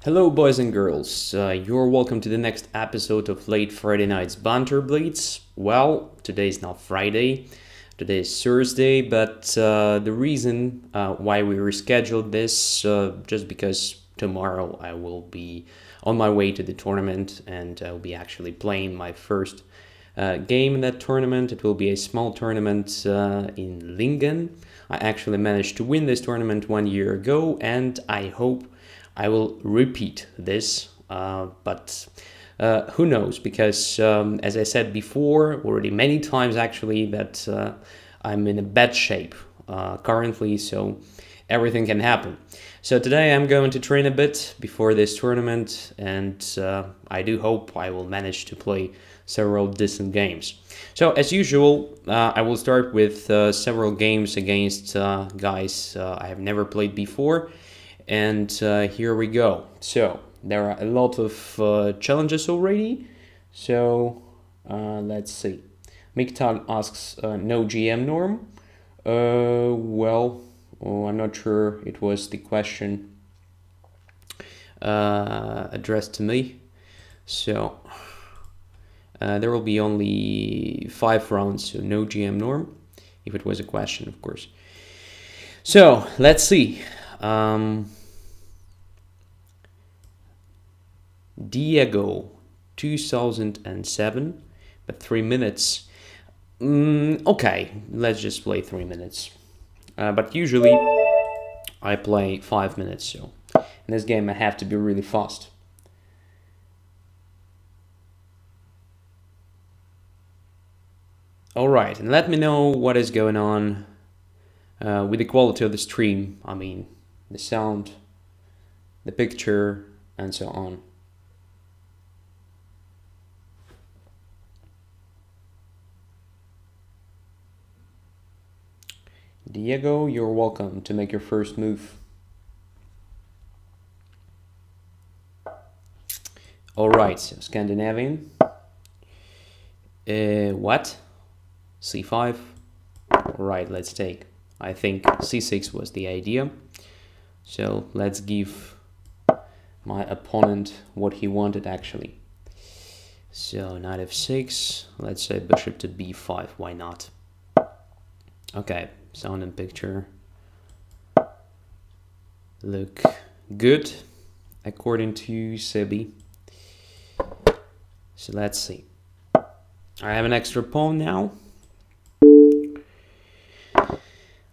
Hello, boys and girls. You're welcome to the next episode of Late Friday Night's Banter Blitz. Well, today's not Friday, today is Thursday, but the reason why we rescheduled this, just because tomorrow I will be on my way to the tournament and I'll be actually playing my first game in that tournament. It will be a small tournament in Lingen. I actually managed to win this tournament 1 year ago, and I hope I will repeat this, but who knows, because as I said before, already many times actually, that I'm in a bad shape currently, so everything can happen. So today I'm going to train a bit before this tournament, and I do hope I will manage to play several decent games. So as usual, I will start with several games against guys I have never played before. And here we go. So there are a lot of challenges already. So let's see. Miktan asks, no GM norm. I'm not sure it was the question addressed to me. So there will be only 5 rounds, so no GM norm, if it was a question, of course. So let's see. Diego 2007, but 3 minutes. Okay, let's just play 3 minutes. But usually I play 5 minutes, so in this game I have to be really fast. Alright, and let me know what is going on with the quality of the stream. I mean, the sound, the picture, and so on. Diego, you're welcome to make your first move. Alright, so Scandinavian. What? C5? Alright, let's take. I think C6 was the idea. So let's give my opponent what he wanted actually. So knight f6, let's say bishop to b5, why not? Okay, sound and picture look good according to Sebi. So let's see. I have an extra pawn now.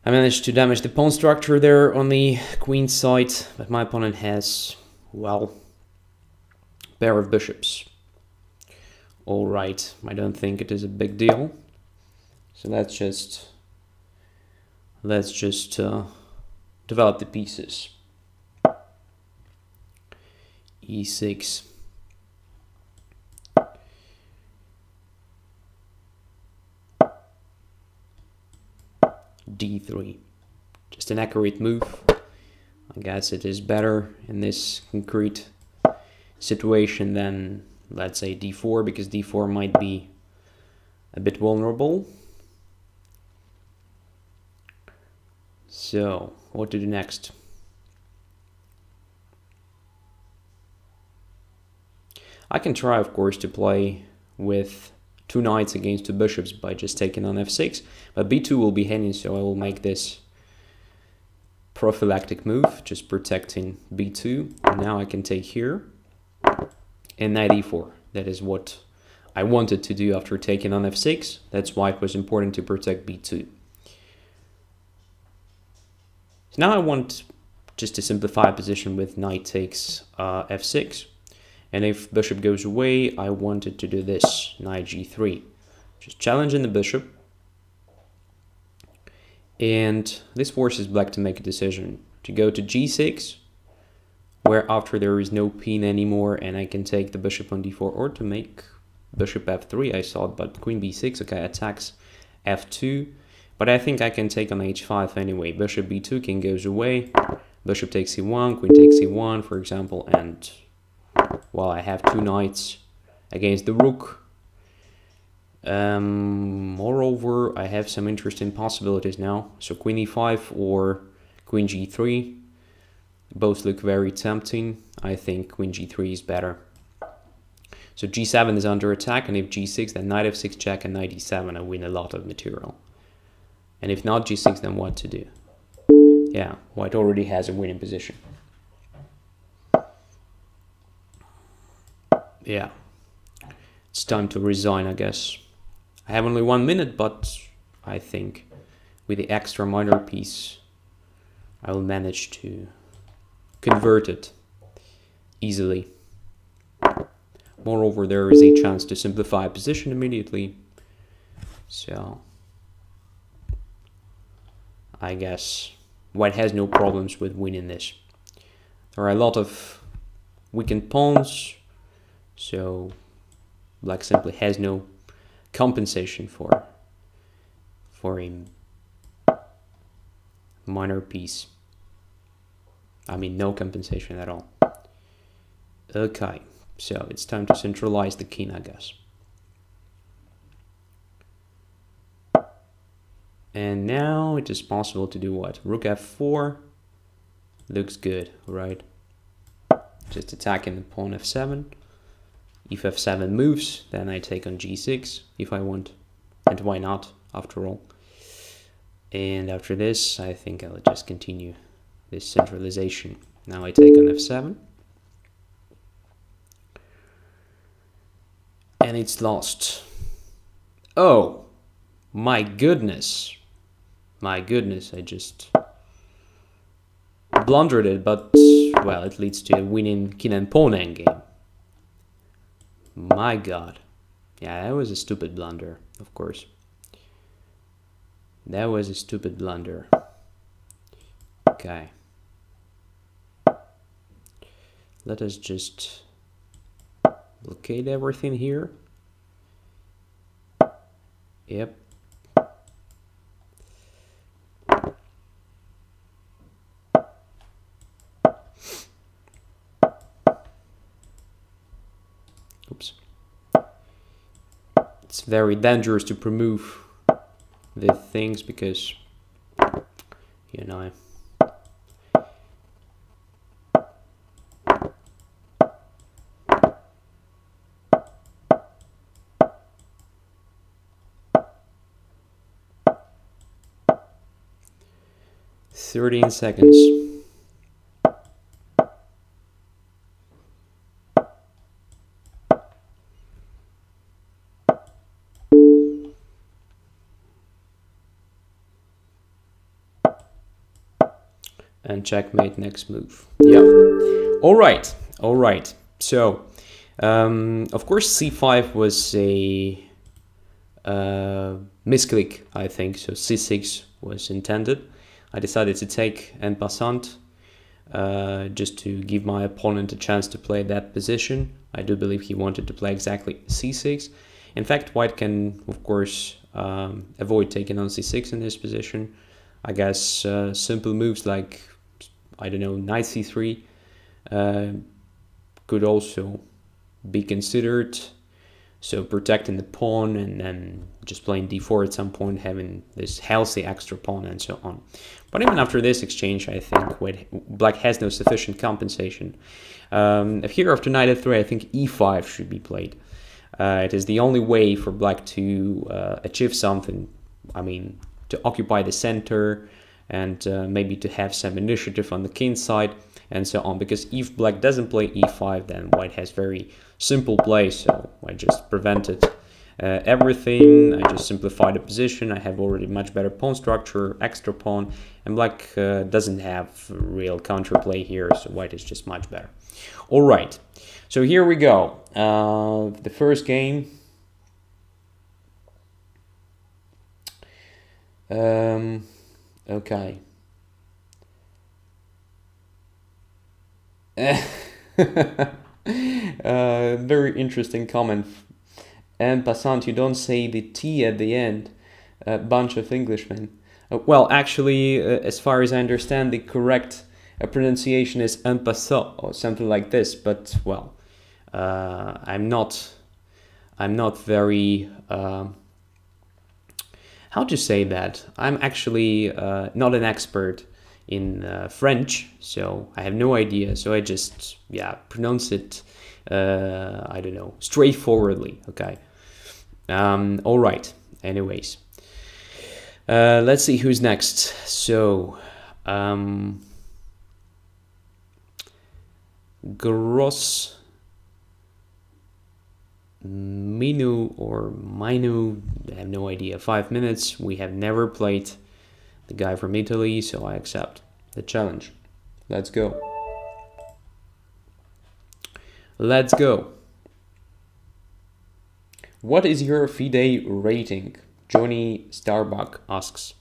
I managed to damage the pawn structure there on the queen side, but my opponent has, well, pair of bishops. Alright, I don't think it is a big deal. So let's just develop the pieces. E6. D3. Just an accurate move. I guess it is better in this concrete situation than, let's say, D4, because D4 might be a bit vulnerable. So, what to do next? I can try, of course, to play with 2 knights against 2 bishops by just taking on f6, but b2 will be hanging, so I will make this prophylactic move, just protecting b2. And now I can take here, and knight e4. That is what I wanted to do after taking on f6. That's why it was important to protect b2. So now I want just to simplify a position with knight takes f6. And if bishop goes away, I wanted to do this, knight g3. Just challenging the bishop. And this forces black to make a decision to go to g6, where after there is no queen anymore and I can take the bishop on d4, or to make bishop f3, I thought, but queen b6, okay, attacks f2. But I think I can take on h5 anyway. Bishop b2, king goes away, bishop takes c1, queen takes c1, for example, and well, I have 2 knights against the rook. Moreover, I have some interesting possibilities now. So queen e5 or queen g3. Both look very tempting. I think queen g3 is better. So g7 is under attack, and if g6, then knight f6 check and knight e7, I win a lot of material. And if not g6, then what to do? Yeah, white already has a winning position. Yeah, it's time to resign, I guess. I have only 1 minute, but I think with the extra minor piece, I will manage to convert it easily. Moreover, there is a chance to simplify a position immediately. So I guess white has no problems with winning this. There are a lot of weakened pawns, so black simply has no compensation for a minor piece. I mean, no compensation at all. Okay, so it's time to centralize the king, I guess. And now it is possible to do what? Rook f4 looks good, right? Just attacking the pawn f7. If f7 moves, then I take on g6 if I want. And why not, after all? And after this, I think I'll just continue this centralization. Now I take on f7. And it's lost. Oh, my goodness. My goodness, I just blundered it, but, well, it leads to a winning king and pawn endgame. My god. Yeah, that was a stupid blunder, of course. That was a stupid blunder. Okay. Let us just blockade everything here. Yep. Oops. It's very dangerous to remove the things because, you know, "13 seconds. And checkmate next move. Yeah. All right. All right. So, of course, c5 was a misclick, I think. So c6 was intended. I decided to take en passant just to give my opponent a chance to play that position. I do believe he wanted to play exactly c6. In fact, white can, of course, avoid taking on c6 in this position. I guess simple moves like, I don't know, knight c3 could also be considered. So protecting the pawn and then just playing d4 at some point, having this healthy extra pawn and so on. But even after this exchange, I think black has no sufficient compensation. Here after knight f3, I think e5 should be played. It is the only way for black to achieve something. I mean, to occupy the center and maybe to have some initiative on the king side and so on. Because if black doesn't play e5, then white has very simple play. So I just prevented everything. I just simplified the position. I have already much better pawn structure, extra pawn, and black doesn't have real counterplay here. So white is just much better. All right. So here we go. The first game. Okay. Very interesting comment. En passant, you don't say the T at the end. A bunch of Englishmen. Well, actually, as far as I understand, the correct pronunciation is en passant or something like this. But well, I'm not very. How to say that? I'm actually not an expert in French, so I have no idea. So I just pronounce it. I don't know, straightforwardly. Okay. All right. Anyways, let's see who's next. So, Gross Minu or Minu, I have no idea. 5 minutes. We have never played the guy from Italy, so I accept the challenge. Let's go. Let's go. What is your FIDE rating? Johnny Starbuck asks.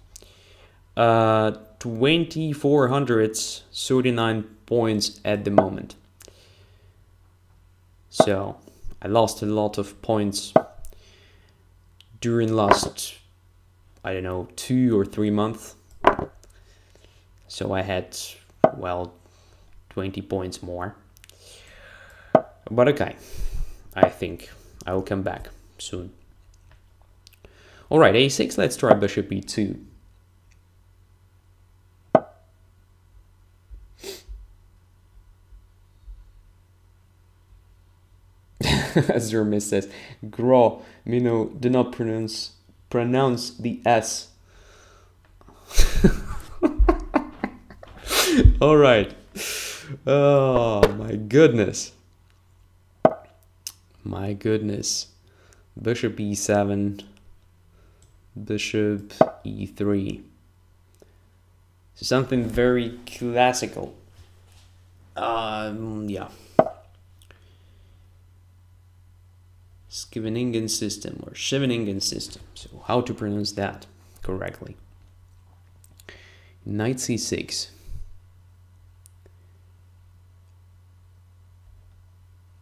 2439 points at the moment. So I lost a lot of points during last, I don't know, 2 or 3 months. So I had, well, 20 points more. But okay, I think I will come back soon. All right, a6, let's try bishop e2. As Jeremy says, Gro, Mino, do not pronounce the S. All right. Oh my goodness. My goodness. Bishop e7, bishop e3. Something very classical. Yeah. Scheveningen system or Scheveningen system. So how to pronounce that correctly? Knight c6.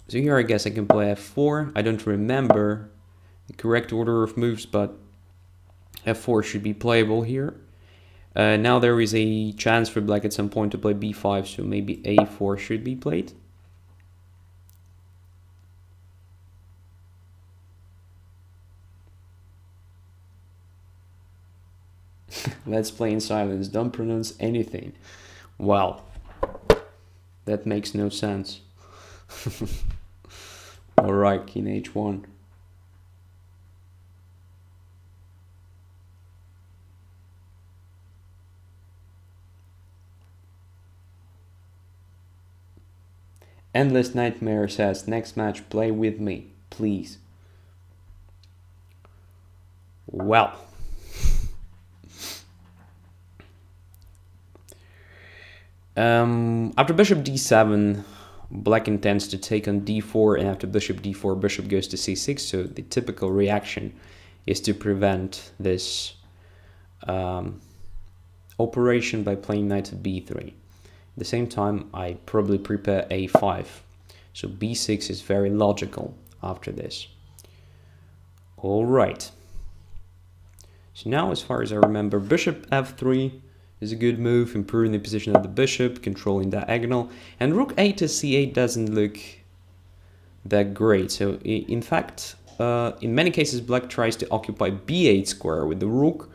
So here I guess I can play f4. I don't remember the correct order of moves, but f4 should be playable here. Now there is a chance for black at some point to play b5, so maybe a4 should be played. Let's play in silence. Don't pronounce anything. Well, that makes no sense. Alright, king h1. Endless Nightmare says, next match, play with me, please. Well. After bishop d7, black intends to take on d4, and after bishop d4, bishop goes to c6, so the typical reaction is to prevent this operation by playing knight to b3. At the same time, I probably prepare a5, so b6 is very logical after this. Alright, so now as far as I remember, bishop f3 is a good move, improving the position of the bishop, controlling diagonal, and rook a to c8 doesn't look that great. So in fact, in many cases, black tries to occupy b8 square with the rook,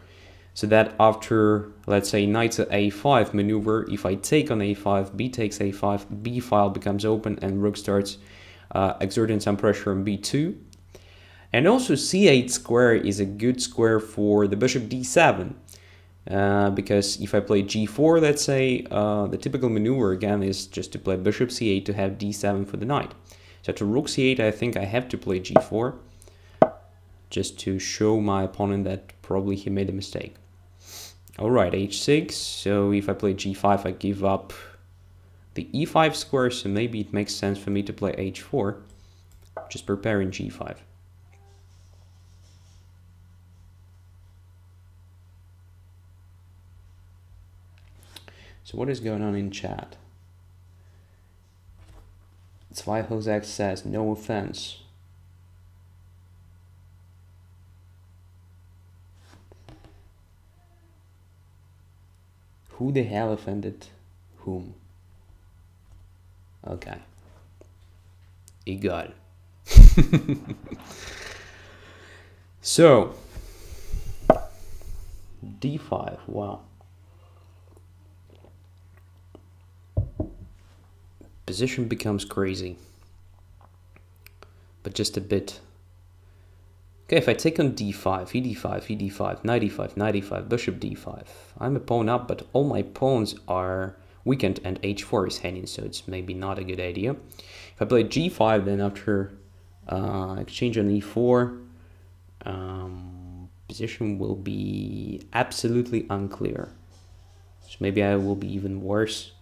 so that after, let's say, knight to a5 maneuver, if I take on a5, b takes a5, b file becomes open, and rook starts exerting some pressure on b2. And also c8 square is a good square for the bishop d7. Because if I play g4, let's say, the typical maneuver again is just to play bishop c8 to have d7 for the knight. So to rook c8, I think I have to play g4, just to show my opponent that probably he made a mistake. Alright, h6, so if I play g5, I give up the e5 square, so maybe it makes sense for me to play h4, just preparing g5. So what is going on in chat? Zweihosek says, no offense. Who the hell offended whom? Okay. Egal. So, d5, wow. position becomes crazy. But just a bit. Okay, if I take on d5, ed5, ed5, knight e5, knight e5, bishop d5. I'm a pawn up, but all my pawns are weakened and h4 is hanging, so it's maybe not a good idea. If I play g5, then after exchange on e4, position will be absolutely unclear. So maybe I will be even worse.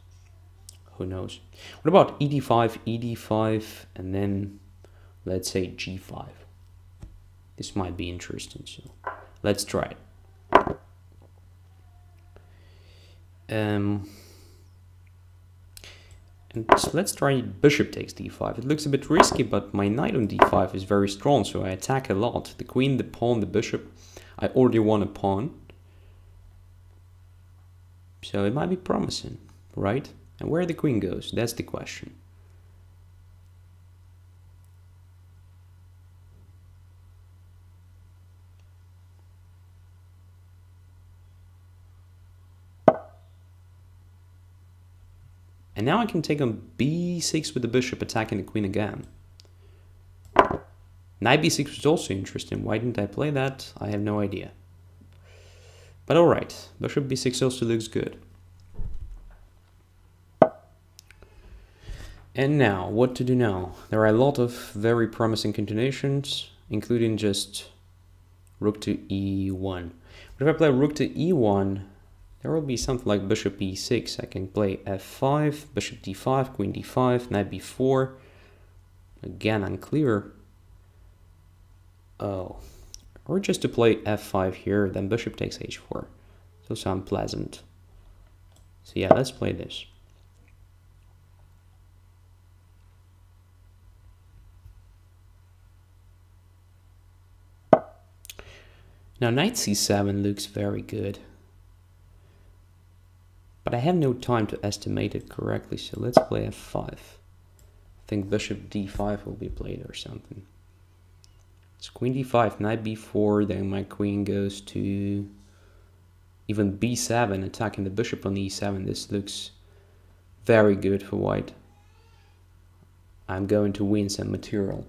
Who knows? What about ed5, ed5, and then let's say g5. This might be interesting, so let's try it. And so let's try bishop takes d5. It looks a bit risky, but my knight on d5 is very strong, so I attack a lot. The queen, the pawn, the bishop. I already won a pawn. So it might be promising, right? And where the queen goes, that's the question. And now I can take on b6 with the bishop, attacking the queen again. Knight b6 was also interesting. Why didn't I play that? I have no idea. But alright, bishop b6 also looks good. And now, what to do now? There are a lot of very promising continuations, including just rook to e1. But if I play rook to e1, there will be something like bishop e6. I can play f5, bishop d5, queen d5, knight b4. Again, unclear. Oh. Or just to play f5 here, then bishop takes h4. So it's unpleasant. So yeah, let's play this. Now knight c7 looks very good. But I have no time to estimate it correctly, so let's play f5. I think bishop d5 will be played or something. It's queen d5, knight b4, then my queen goes to even b7, attacking the bishop on e7. This looks very good for white. I'm going to win some material.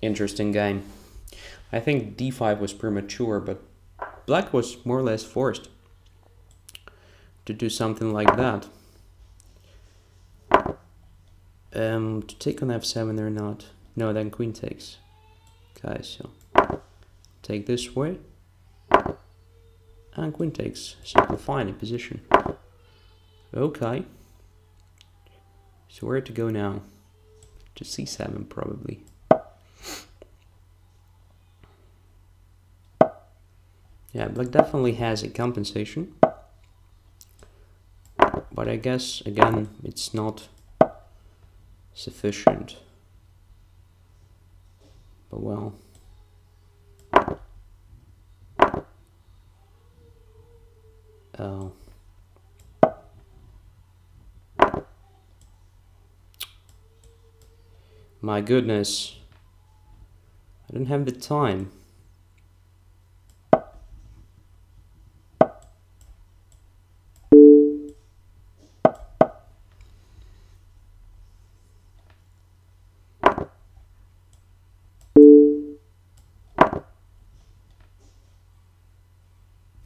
Interesting game. I think d5 was premature, but black was more or less forced to do something like that. To take on f7 or not? No, then queen takes. Okay, so take this way. And queen takes, simplifying the position. Okay. So where to go now? To c7 probably. Yeah, black definitely has a compensation. But I guess, again, it's not sufficient. But well. Oh. My goodness. I don't have the time.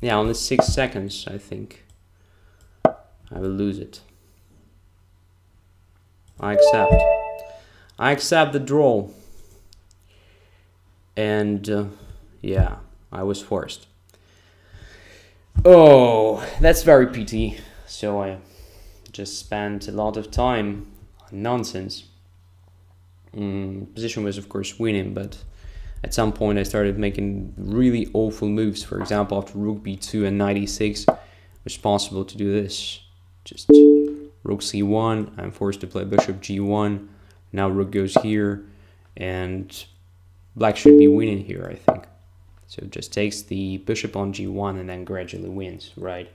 Yeah, only 6 seconds, I think. I will lose it. I accept. I accept the draw. And yeah, I was forced. Oh, that's very pity. So I just spent a lot of time on nonsense. Position was of course winning, but at some point I started making really awful moves. For example, after rook b2 and knight e6, it was possible to do this. Just rook c1, I'm forced to play bishop g1. Now rook goes here, and black should be winning here, I think. So it just takes the bishop on g1 and then gradually wins, right?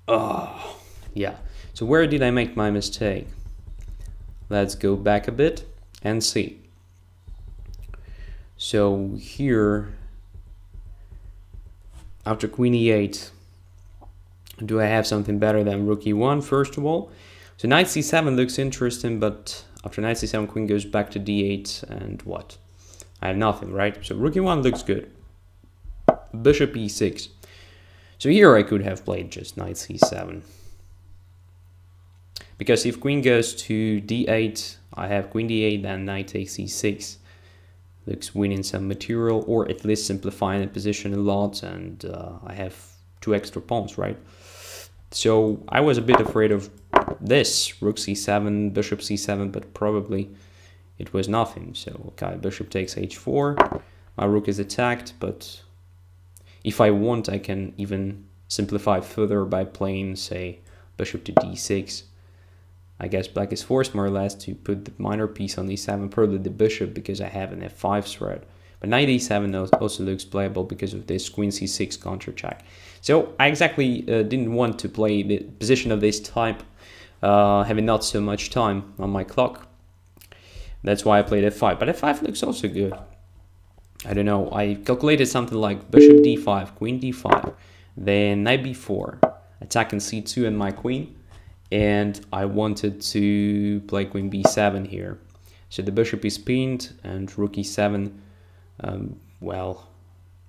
Oh, yeah. So where did I make my mistake? Let's go back a bit and see. So here, after queen e8, do I have something better than rook e1, first of all? So knight c7 looks interesting, but after knight c7, queen goes back to d8, and what? I have nothing, right? So rook e1 looks good. Bishop e6. So here I could have played just knight c7. Because if queen goes to d8, I have queen d8, then knight takes e6. Looks winning some material, or at least simplifying the position a lot, and I have 2 extra pawns, right? So I was a bit afraid of this, rook c7, bishop c7, but probably it was nothing. So okay, bishop takes h4, my rook is attacked, but if I want, I can even simplify further by playing, say, bishop to d6. I guess black is forced more or less to put the minor piece on e7, probably the bishop, because I have an f5 threat. But knight e7 also looks playable because of this queen c6 counter check. So I exactly didn't want to play the position of this type, having not so much time on my clock. That's why I played f5, but f5 looks also good. I don't know, I calculated something like bishop d5, queen d5, then knight b4, attacking c2 and my queen, and I wanted to play queen b7 here. So the bishop is pinned, and rook e7, well,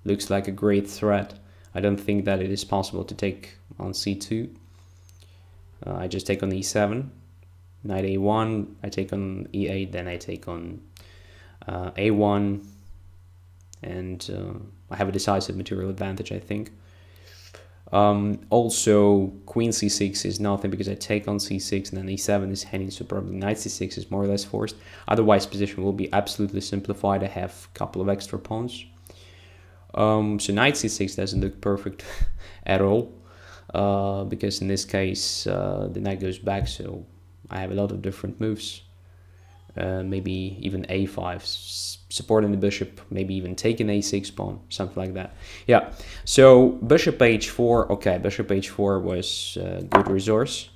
looks like a great threat. I don't think that it is possible to take on c2. I just take on e7, knight a1, I take on e8, then I take on a1, and I have a decisive material advantage, I think. Also, queen c6 is nothing because I take on c6 and then e7 is hanging, so probably knight c6 is more or less forced. Otherwise, position will be absolutely simplified. I have a couple of extra pawns. So knight c6 doesn't look perfect at all, because in this case the knight goes back, so I have a lot of different moves. Maybe even a5, supporting the bishop, maybe even taking a6 pawn, something like that. Yeah, so bishop h4, okay, bishop h4 was a good resource,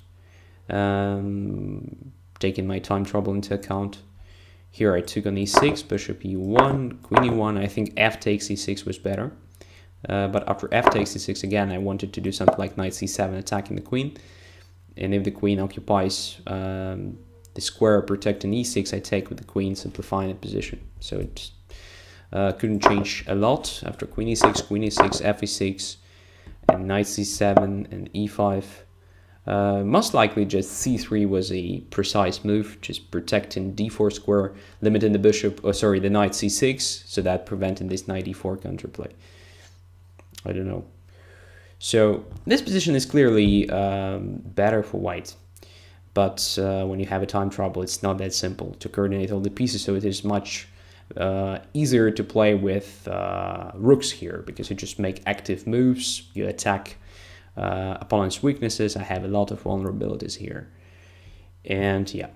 taking my time trouble into account. Here I took on e6, bishop e1, queen e1, I think f takes e6 was better. But after f takes e6 again, I wanted to do something like knight c7, attacking the queen. And if the queen occupies the square protecting e6, I take with the queen, simplifying the position. So it couldn't change a lot. After queen e6, f e6, and knight c7 and e5. Most likely just c3 was a precise move, just protecting d4 square, limiting the bishop, the knight c6, so that preventing this knight e4 counterplay. I don't know. So this position is clearly better for white. But when you have a time trouble, it's not that simple to coordinate all the pieces, so it is much easier to play with rooks here, because you just make active moves, you attack opponent's weaknesses. I have a lot of vulnerabilities here. And yeah,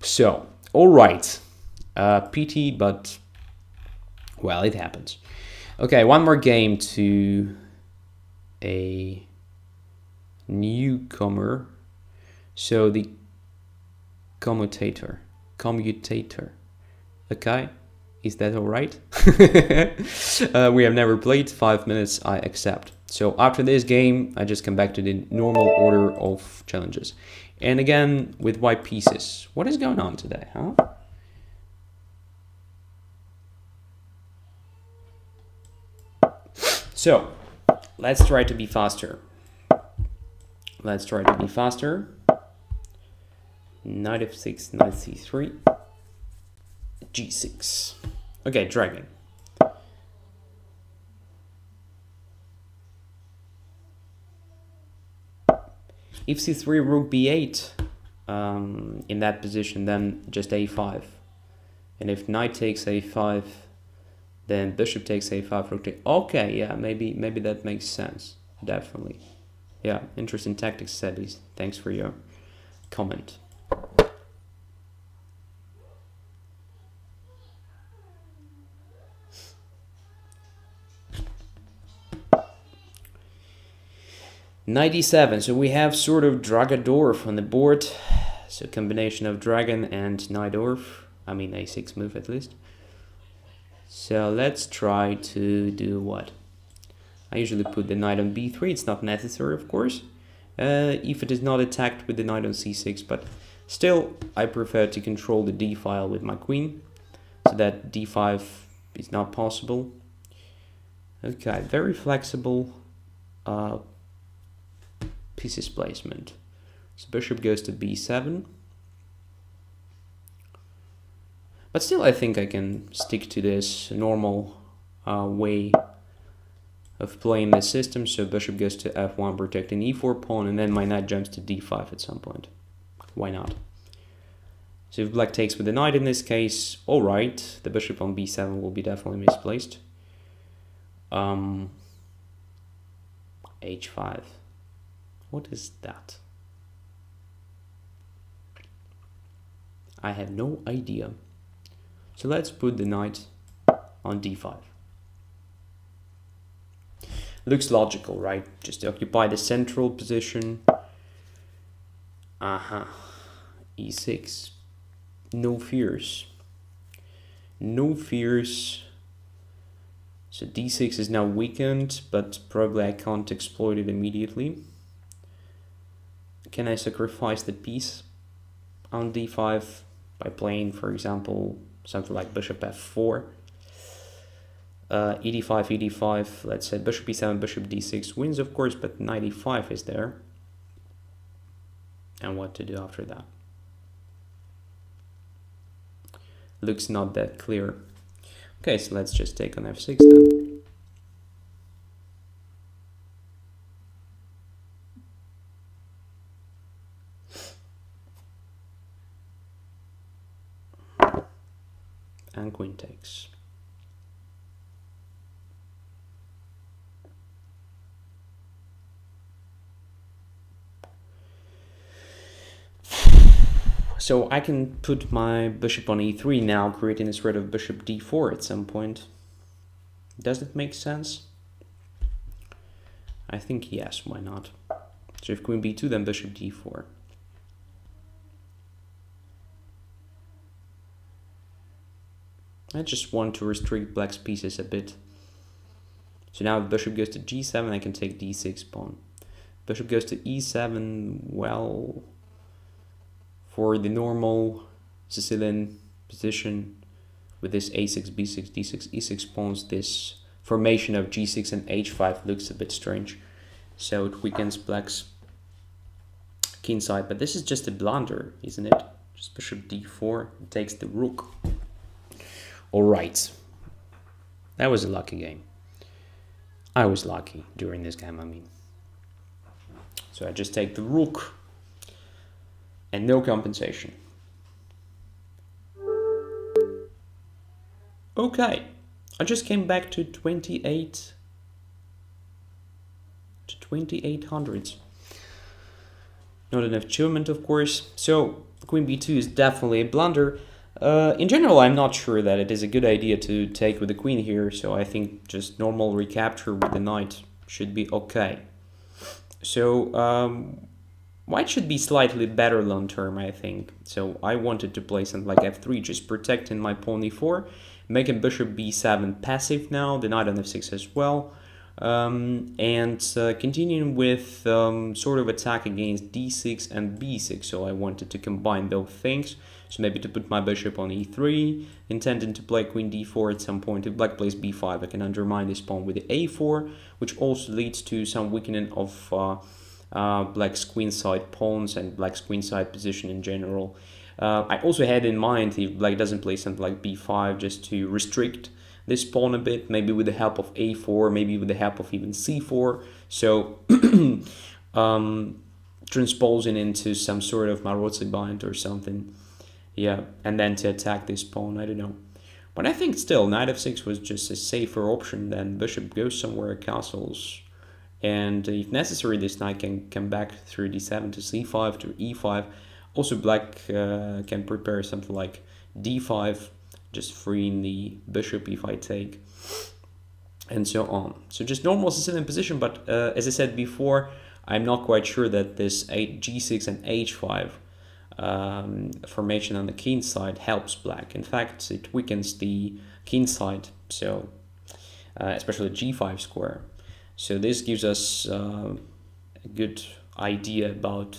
so, all right, PT, but, well, it happens. Okay, one more game to a newcomer. So the commutator, okay, is that all right? We have never played, 5 minutes, I accept. So after this game, I just come back to the normal order of challenges. And again, with white pieces. What is going on today, huh? So, let's try to be faster. Knight f6, knight c3, g6. Okay, dragon. If c3, rook b8, in that position, then just a5. And if knight takes a5, then bishop takes a5, rook takes... Okay, yeah, maybe that makes sense. Definitely. Yeah, interesting tactics, Sebis. Thanks for your comment. Knight e7, so we have sort of Dragadorf on the board. So combination of dragon and Knightdorf. I mean a6 move at least. So let's try to do what? I usually put the knight on b3. It's not necessary, of course, if it is not attacked with the knight on c6, but still I prefer to control the d file with my queen, so that d5 is not possible. Okay, very flexible pieces placement. So bishop goes to b7. But still, I think I can stick to this normal way of playing the system. So bishop goes to f1, protecting e4 pawn, and then my knight jumps to d5 at some point. Why not? So if black takes with the knight in this case, all right, the bishop on b7 will be definitely misplaced. h5. What is that? I have no idea. So let's put the knight on d5. Looks logical, right? Just to occupy the central position. E6. No fears. No fears. So d6 is now weakened, but probably I can't exploit it immediately. Can I sacrifice the piece on d5 by playing, for example, something like bishop f4, e5, let's say bishop e7, bishop d6 wins, of course, but knight e5 is there. And what to do after that? Looks not that clear. Okay, so let's just take on f6 then. And queen takes. So I can put my bishop on e3 now, creating a threat of bishop d4 at some point. Does it make sense? I think yes, why not? So if queen b2, then bishop d4. I just want to restrict black's pieces a bit. So now if bishop goes to g7, I can take d6 pawn. Bishop goes to e7, well, for the normal Sicilian position with this a6, b6, d6, e6 pawns, this formation of g6 and h5 looks a bit strange. So it weakens black's king side, but this is just a blunder, isn't it? Just bishop d4 takes the rook. All right, that was a lucky game. I was lucky during this game, I mean. So I just take the rook and no compensation. Okay, I just came back to 2800s. Not enough achievement, of course. So queen b2 is definitely a blunder. In general, I'm not sure that it is a good idea to take with the queen here, so I think just normal recapture with the knight should be okay. So white should be slightly better long term, I think. So I wanted to play something like f3, just protecting my pawn e4, making bishop b7 passive now, the knight on f6 as well, and continuing with sort of attack against d6 and b6. So I wanted to combine those things. So maybe to put my bishop on e3, intending to play queen d4 at some point. If black plays b5, I can undermine this pawn with the a4, which also leads to some weakening of black's queenside pawns and black's queenside position in general. I also had in mind, if black doesn't play something like b5, just to restrict this pawn a bit, maybe with the help of a4, maybe with the help of even c4. So transposing into some sort of Maroczy bind or something. Yeah, and then to attack this pawn, I don't know. But I think still, knight f6 was just a safer option than bishop goes somewhere, castles. And if necessary, this knight can come back through d7 to c5 to e5. Also, black can prepare something like d5, just freeing the bishop if I take, and so on. So just normal Sicilian position, but as I said before, I'm not quite sure that this g6 and h5 formation on the king side helps black. In fact, it weakens the king side, so especially g5 square. So this gives us a good idea about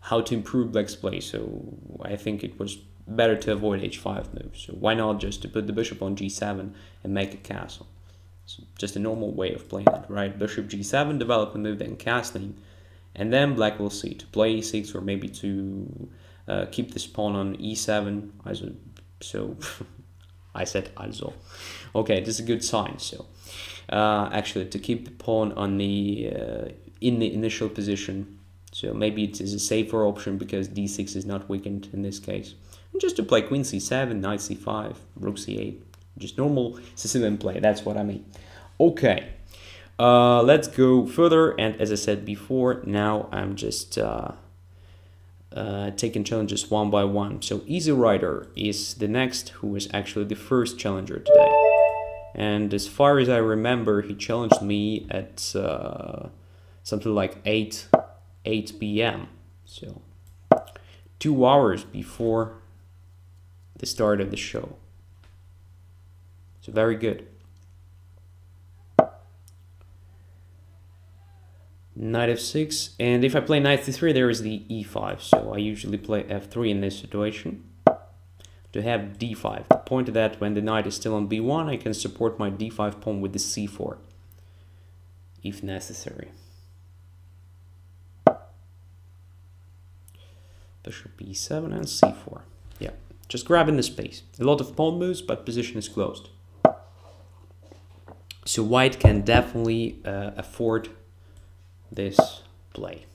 how to improve black's play. So I think it was better to avoid h5 move. So why not just to put the bishop on g7 and make a castle? It's just a normal way of playing it, right? Bishop g7, develop a move, then castling, and then black will see to play e6 or maybe to keep this pawn on e7. So I said also. Okay, this is a good sign. So actually, to keep the pawn on the in the initial position. So maybe it is a safer option because d6 is not weakened in this case. And just to play queen c7, knight c5, rook c8. Just normal Sicilian play, that's what I mean. Okay, let's go further. And as I said before, now I'm just taking challenges one by one. So Easy Rider is the next, who is actually the first challenger today. And as far as I remember, he challenged me at something like 8 p.m. So 2 hours before the start of the show. So very good. Knight f6, and if I play knight c3, there is the e5. So I usually play f3 in this situation to have d5. The point of that, when the knight is still on b1, I can support my d5 pawn with the c4 if necessary. Bishop e7 and c4. Yeah, just grabbing the space. A lot of pawn moves, but position is closed. So white can definitely afford this play.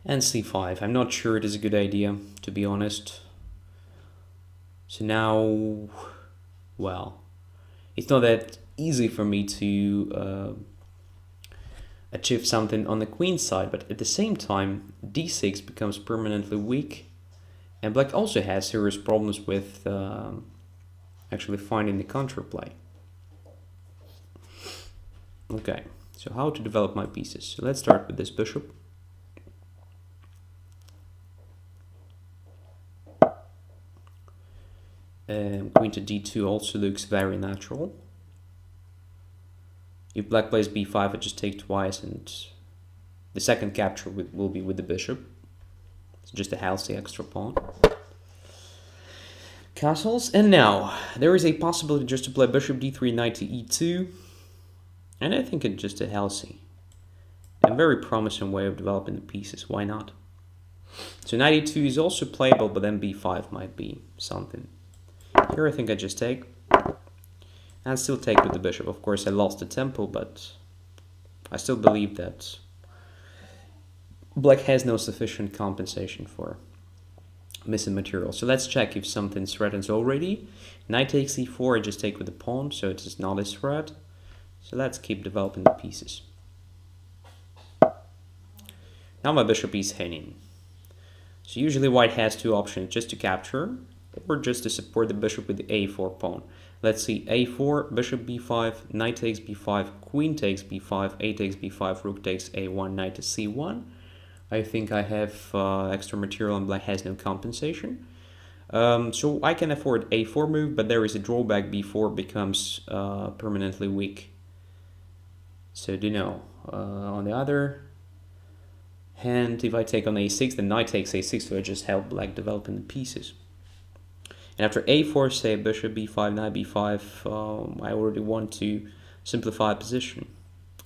And c5. I'm not sure it is a good idea, to be honest. So now, well, it's not that easy for me to achieve something on the queen side, but at the same time, d6 becomes permanently weak, and black also has serious problems with actually finding the counterplay. Okay, so how to develop my pieces? So let's start with this bishop. Queen to d2 also looks very natural. If black plays b5, I just take twice, and the second capture will be with the bishop. It's just a healthy extra pawn. Castles, and now there is a possibility just to play bishop d3, knight to e2, and I think it's just a healthy and very promising way of developing the pieces. Why not? So knight e2 is also playable, but then b5 might be something. Here I think I just take, and still take with the bishop. Of course I lost the tempo, but I still believe that black has no sufficient compensation for missing material. So let's check if something threatens already. Knight takes e4, I just take with the pawn, so it is not a threat. So let's keep developing the pieces. Now my bishop is hanging. So usually white has two options, just to capture or just to support the bishop with the a4 pawn. Let's see, a4, bishop b5, knight takes b5, queen takes b5, a takes b5, rook takes a1, knight to c1. I think I have extra material and black has no compensation. So I can afford a4 move, but there is a drawback, b4 becomes permanently weak. So do you know, on the other hand, if I take on a6, then knight takes a6, so I just help black developing the pieces. And after a4, say bishop b5, knight b5, I already want to simplify position.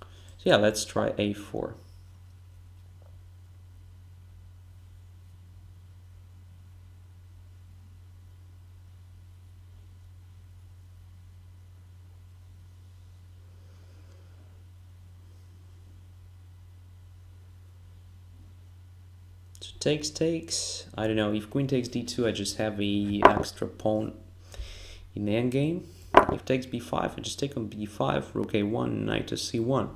So yeah, let's try a4. Takes. I don't know, if queen takes d2, I just have a extra pawn in the endgame. If takes b5, I just take on b5, rook a1, knight to c1.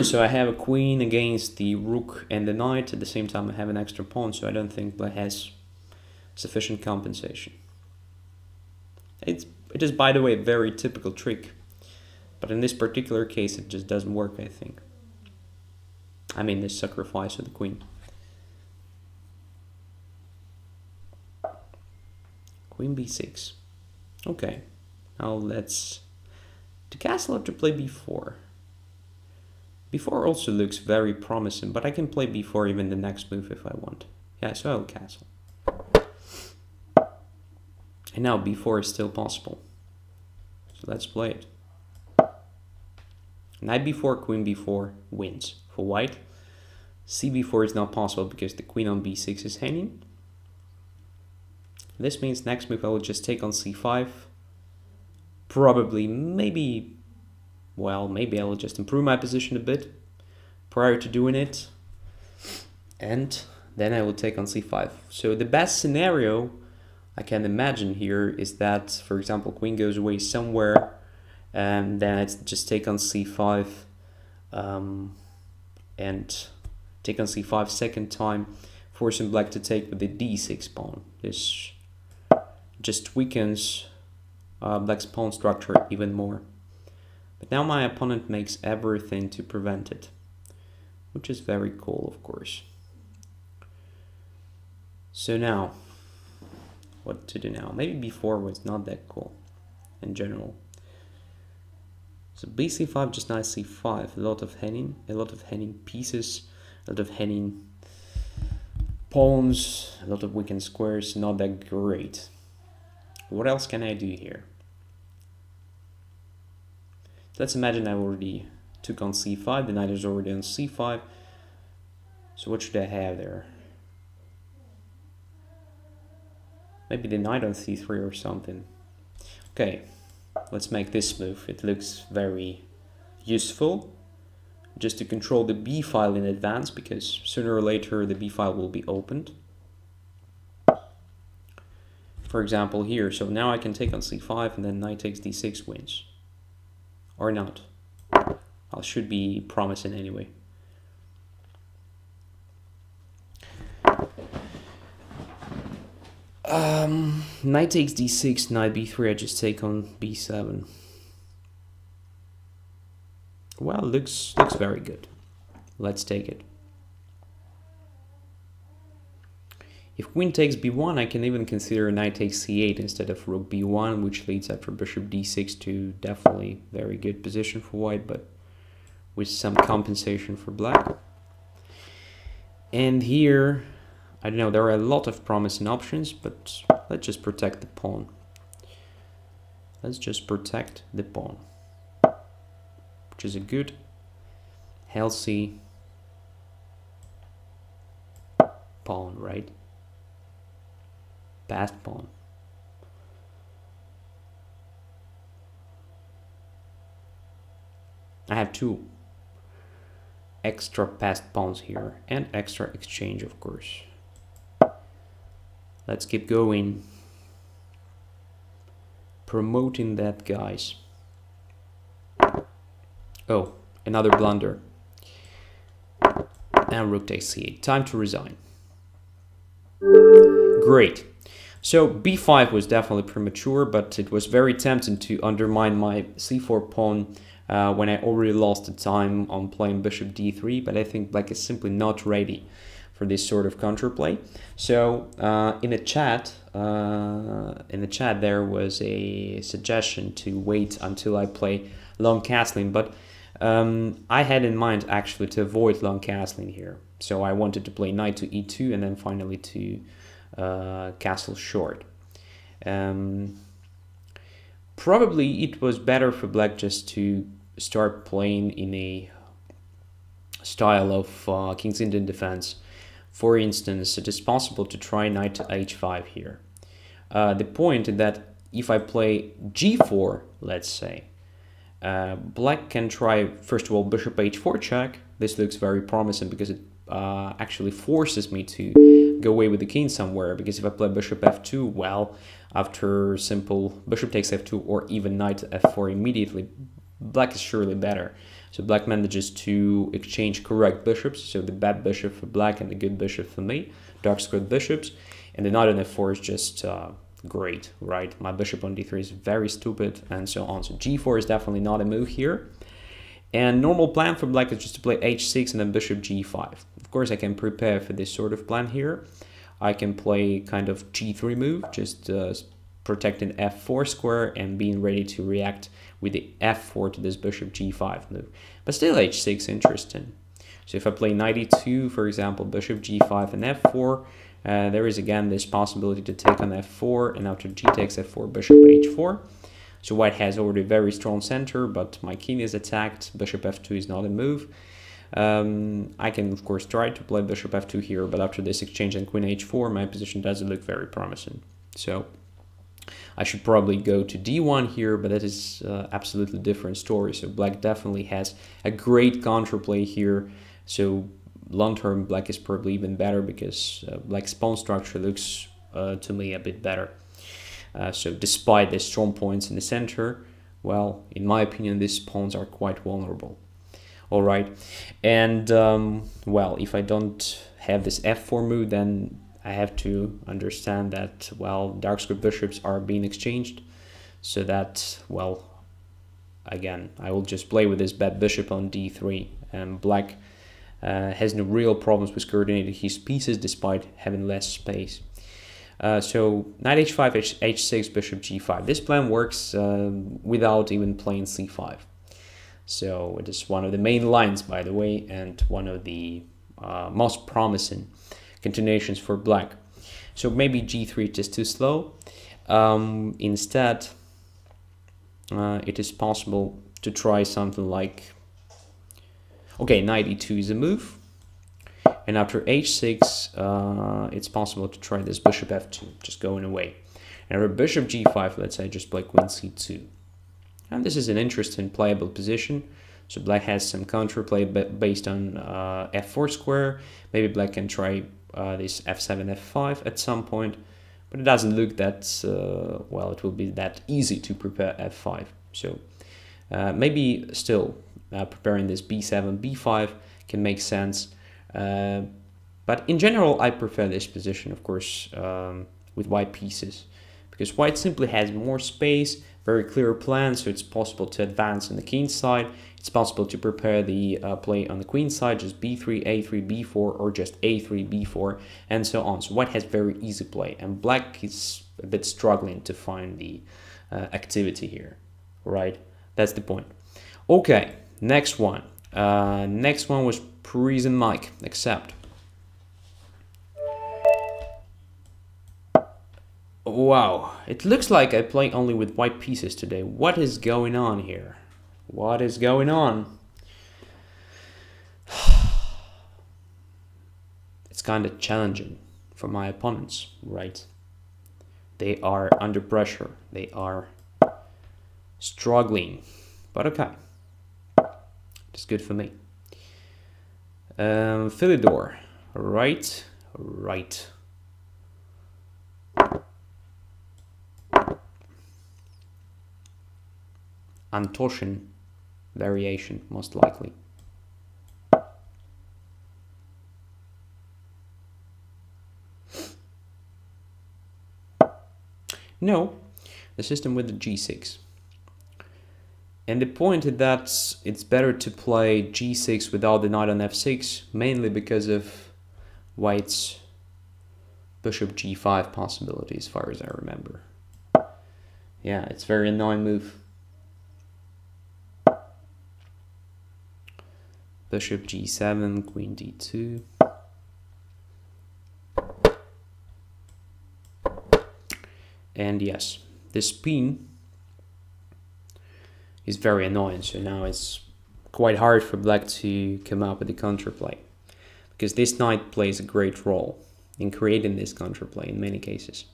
So I have a queen against the rook and the knight. At the same time, I have an extra pawn, so I don't think black has sufficient compensation. It is, by the way, a very typical trick, but in this particular case, it just doesn't work, I think. I mean, this sacrifice of the queen. Queen b6. Okay, now let's To castle or to play b4? b4 also looks very promising, but I can play b4 even the next move if I want. Yeah, so I'll castle. And now b4 is still possible. So let's play it. Knight b4, queen b4 wins for white. cb4 is not possible because the queen on b6 is hanging. This means next move I will just take on c5. Probably, maybe I will just improve my position a bit prior to doing it. And then I will take on c5. So the best scenario I can imagine here is that, for example, queen goes away somewhere, and then I just take on c5 and take on c5 second time, forcing black to take with the d6 pawn. This just weakens black's pawn structure even more. But now my opponent makes everything to prevent it, which is very cool, of course. So now, what to do now? Maybe b4 was not that cool in general. So bc5, just knight c5, a lot of hanging pieces, a lot of hanging pawns, a lot of weakened squares, not that great. What else can I do here? Let's imagine I already took on c5, the knight is already on c5. So what should I have there? Maybe the knight on c3 or something. Okay, let's make this move. It looks very useful, just to control the b file in advance, because sooner or later the b file will be opened. For example here, so now I can take on c5 and then knight takes d6 wins. Or not. I should be promising anyway. Knight takes d6, knight b3, I just take on b7. Well, looks very good. Let's take it. If queen takes b1, I can even consider knight takes c8 instead of rook b1, which leads after bishop d6 to definitely very good position for white, but with some compensation for black. And here, I don't know, there are a lot of promising options, but let's just protect the pawn. Let's just protect the pawn, which is a good, healthy pawn, right? Passed pawn. I have two extra passed pawns here and extra exchange, of course. Let's keep going. Promoting that, guys. Oh, another blunder. And rook takes c8. Time to resign. Great. So b5 was definitely premature, but it was very tempting to undermine my c4 pawn when I already lost the time on playing bishop d3, but I think black is simply not ready for this sort of counterplay. So in the chat there was a suggestion to wait until I play long castling, but I had in mind actually to avoid long castling here. So I wanted to play knight to e2 and then finally to castle short. Probably it was better for black just to start playing in a style of King's Indian defense. For instance, it is possible to try knight to h5 here. The point is that if I play g4, let's say, black can try, first of all, bishop h4 check. This looks very promising because it actually forces me to go away with the king somewhere, because if I play bishop f2, well, after simple bishop takes f2 or even knight f4 immediately, black is surely better. So black manages to exchange correct bishops, so the bad bishop for black and the good bishop for me, dark squared bishops, and the knight on f4 is just great, right? My bishop on d3 is very stupid, and so on. So g4 is definitely not a move here. And normal plan for black is just to play h6 and then bishop g5. Of course, I can prepare for this sort of plan here. I can play kind of g3 move, just protecting f4 square and being ready to react with the f4 to this bishop g5 move. But still h6 interesting. So if I play knight e2, for example, bishop g5 and f4, there is again this possibility to take on f4, and after g takes f4, bishop h4. So white has already a very strong center, but my king is attacked. Bishop f2 is not a move. I can of course try to play bishop f2 here, but after this exchange and queen h4, my position doesn't look very promising. So I should probably go to d1 here, but that is absolutely different story. So black definitely has a great counterplay here. So long term, black is probably even better because black's pawn structure looks to me a bit better. So despite the strong points in the center, well, in my opinion, these pawns are quite vulnerable. All right, and well, if I don't have this f4 move, then I have to understand that, well, dark square bishops are being exchanged, so that, well, again, I will just play with this bad bishop on d3, and black has no real problems with coordinating his pieces despite having less space. So knight h5, h6, bishop g5. This plan works without even playing c5. So it is one of the main lines, by the way, and one of the most promising continuations for black. So maybe g3 is too slow. Instead, it is possible to try something like, okay, knight e2 is a move. And after h6, it's possible to try this bishop f2, just going away. And after bishop g5, let's say just play queen c2. And this is an interesting playable position. So black has some counterplay based on f4 square. Maybe black can try this f7, f5 at some point. But it doesn't look that, well, it will be that easy to prepare f5. So maybe still preparing this b7, b5 can make sense. But in general, I prefer this position, of course, with white pieces, because white simply has more space, very clear plan, so it's possible to advance on the king side. It's possible to prepare the play on the queen side, just b3, a3, b4, or just a3, b4, and so on. So white has very easy play, and black is a bit struggling to find the activity here, right? That's the point. Okay, next one. Next one was Prison Mike, accept. Wow, it looks like I play only with white pieces today. What is going on here? What is going on? It's kind of challenging for my opponents, right? They are under pressure. They are struggling. But okay, it's good for me. Philidor, right, right. Antoshin variation, most likely. No, the system with the g6. And the point is that it's better to play g6 without the knight on f6, mainly because of white's bishop g5 possibility, as far as I remember. Yeah, it's a very annoying move. Bishop g7, queen d2. And yes, this spin is very annoying, so now it's quite hard for black to come up with the counterplay, because this knight plays a great role in creating this counterplay in many cases.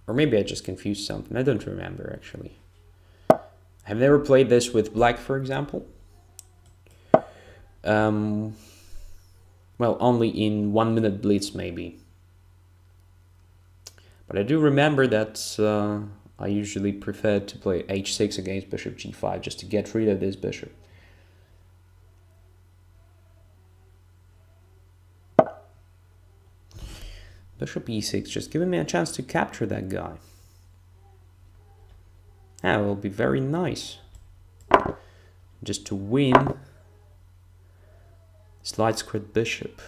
Or maybe I just confused something, I don't remember actually. I've never played this with black, for example. Well, only in 1 minute blitz maybe. But I do remember that I usually prefer to play h6 against bishop g5 just to get rid of this bishop. Bishop e6, just giving me a chance to capture that guy. That will be very nice. Just to win this light squared bishop.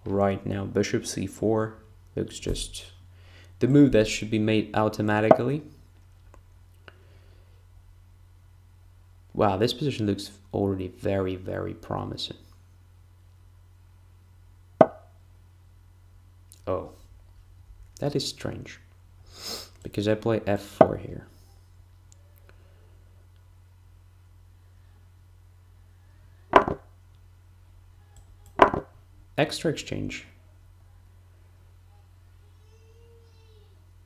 right now. Bishop c4 looks just the move that should be made automatically. Wow, this position looks already very, very promising. Oh, that is strange, because I play f4 here. Extra exchange.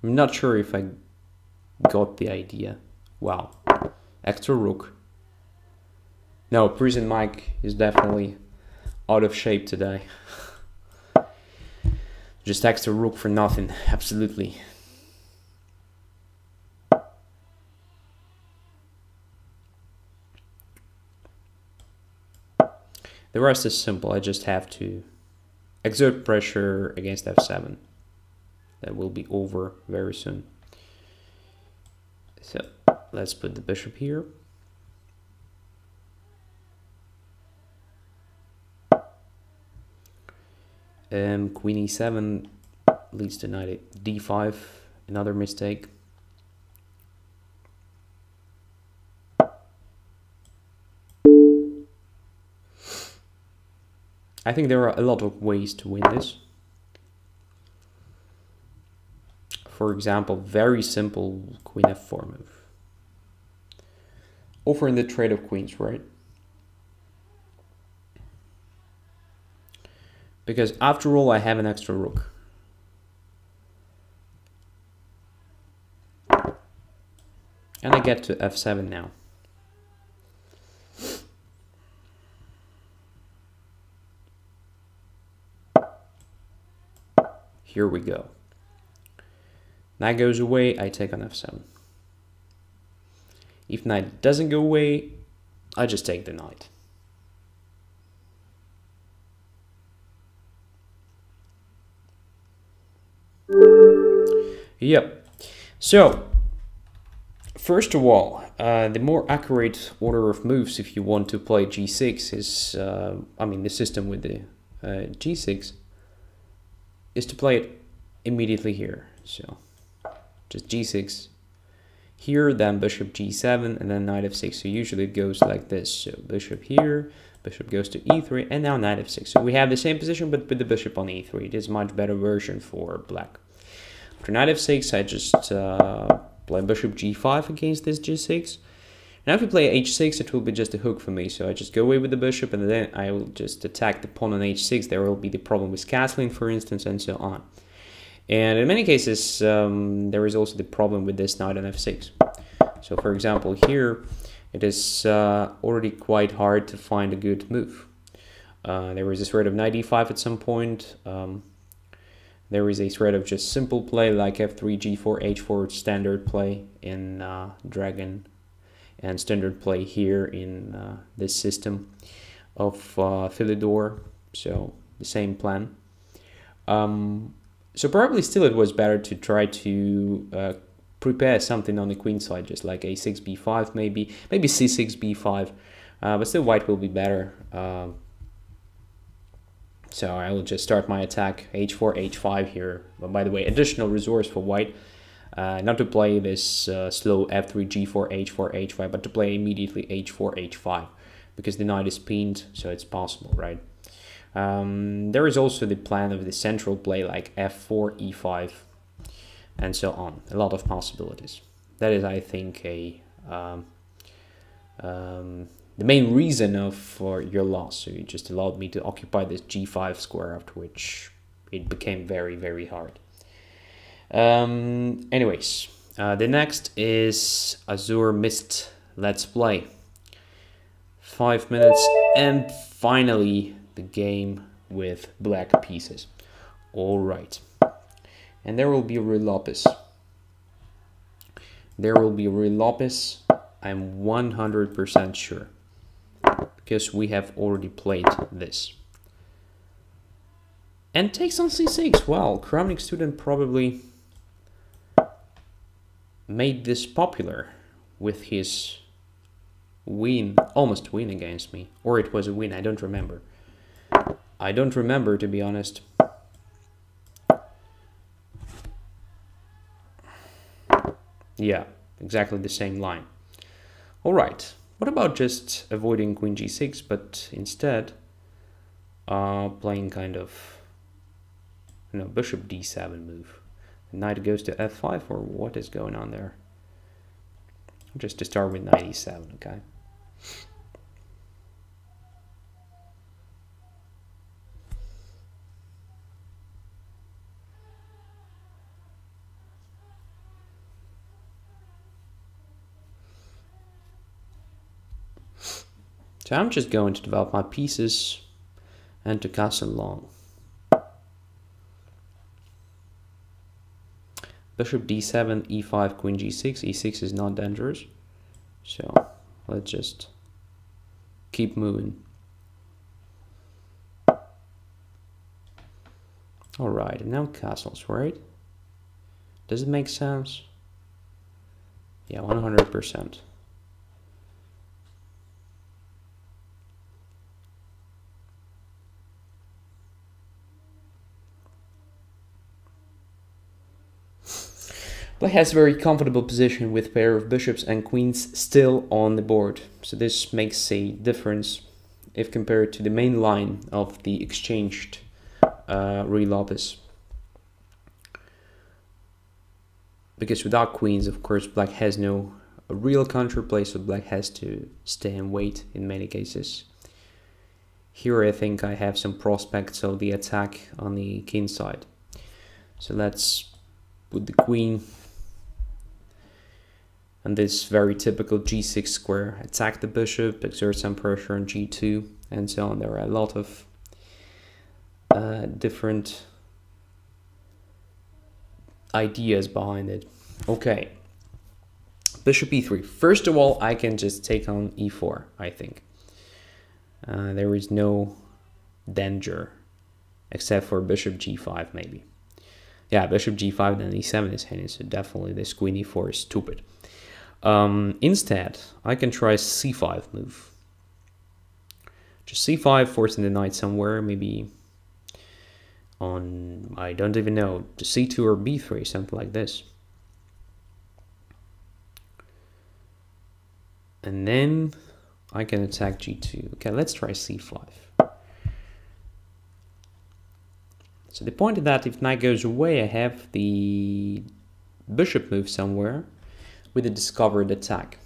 I'm not sure if I got the idea. Wow. Extra rook. No, Prison Mike is definitely out of shape today. Just extra rook for nothing, absolutely. The rest is simple. I just have to exert pressure against f7. That will be over very soon. So let's put the bishop here. Queen e7 leads to knight at d5, another mistake. I think there are a lot of ways to win this. For example, very simple queen f4 move. Offering the trade of queens, right? Because after all, I have an extra rook. And I get to f7 now. Here we go. Knight goes away, I take on f7. If knight doesn't go away, I just take the knight. Yep. So, first of all, the more accurate order of moves if you want to play g6 is, the system with the g6 is to play it immediately here. So, just g6 here, then bishop g7, and then knight f6. So usually it goes like this. So bishop here, bishop goes to e3, and now knight f6. So we have the same position, but with the bishop on e3. It is a much better version for black. After knight f6, I just play bishop g5 against this g6. Now if we play h6, it will be just a hook for me. So I just go away with the bishop, and then I will just attack the pawn on h6. There will be the problem with castling, for instance, and so on. And in many cases, there is also the problem with this knight on f6. So for example, here, it is already quite hard to find a good move. There is a threat of knight e5 at some point. There is a threat of just simple play like f3, g4, h4, standard play in Dragon, and standard play here in this system of Philidor. So the same plan. So probably still it was better to try to prepare something on the queen side, just like a6, b5 maybe c6, b5, but still white will be better. So I will just start my attack, h4, h5 here. But by the way, additional resource for white, not to play this slow f3, g4, h4, h5, but to play immediately h4, h5, because the knight is pinned, so it's possible, right? There is also the plan of the central play like f4, e5, and so on. A lot of possibilities. That is, I think, the main reason for your loss. So you just allowed me to occupy this g5 square, after which it became very, very hard. Anyways, the next is Azure Mist Let's Play. 5 minutes, and finally the game with black pieces. All right, and there will be Ruy Lopez. There will be Ruy Lopez. I'm 100% sure, because we have already played this. And takes on c6. Well, Kramnik student probably made this popular with his win, almost win against me, or it was a win. I don't remember. I don't remember, to be honest. Yeah, exactly the same line. All right. What about just avoiding queen g6, but instead playing kind of, bishop d7 move? Knight goes to f5, or what is going on there? Just to start with knight e7, okay? So I'm just going to develop my pieces and to castle long. Bishop d7, e5, queen g6. e6 is not dangerous. So let's just keep moving. Alright, and now castles, right? Does it make sense? Yeah, 100%. Black has a very comfortable position with pair of bishops and queens still on the board. So this makes a difference if compared to the main line of the exchanged relopes. Because without queens, of course, black has no real counterplay, so black has to stay and wait in many cases. Here I think I have some prospects of the attack on the king side. So let's put the queen and this very typical g6 square, attack the bishop, exert some pressure on g2, and so on. There are a lot of different ideas behind it. Okay, bishop e3. First of all, I can just take on e4, I think. There is no danger, except for bishop g5 maybe. Yeah, bishop g5, then e7 is hidden, so definitely this queen e4 is stupid. Instead, I can try c5 move. Just c5, forcing the knight somewhere, maybe on, I don't even know, to c2 or b3, something like this. And then I can attack g2. Okay, let's try c5. So the point is that if knight goes away, I have the bishop move somewhere with a discovered attack.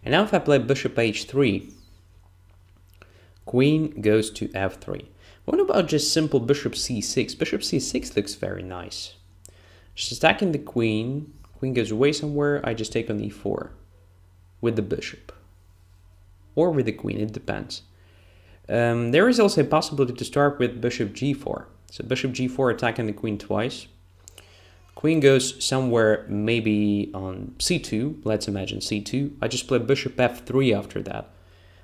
And now if I play bishop h3, queen goes to f3. What about just simple bishop c6? Bishop c6 looks very nice. Just attacking the queen. Queen goes away somewhere. I just take on e4 with the bishop. Or with the queen, it depends. There is also a possibility to start with bishop g4. So bishop g4 attacking the queen twice. Queen goes somewhere maybe on c2. Let's imagine c2. I just play bishop f3 after that,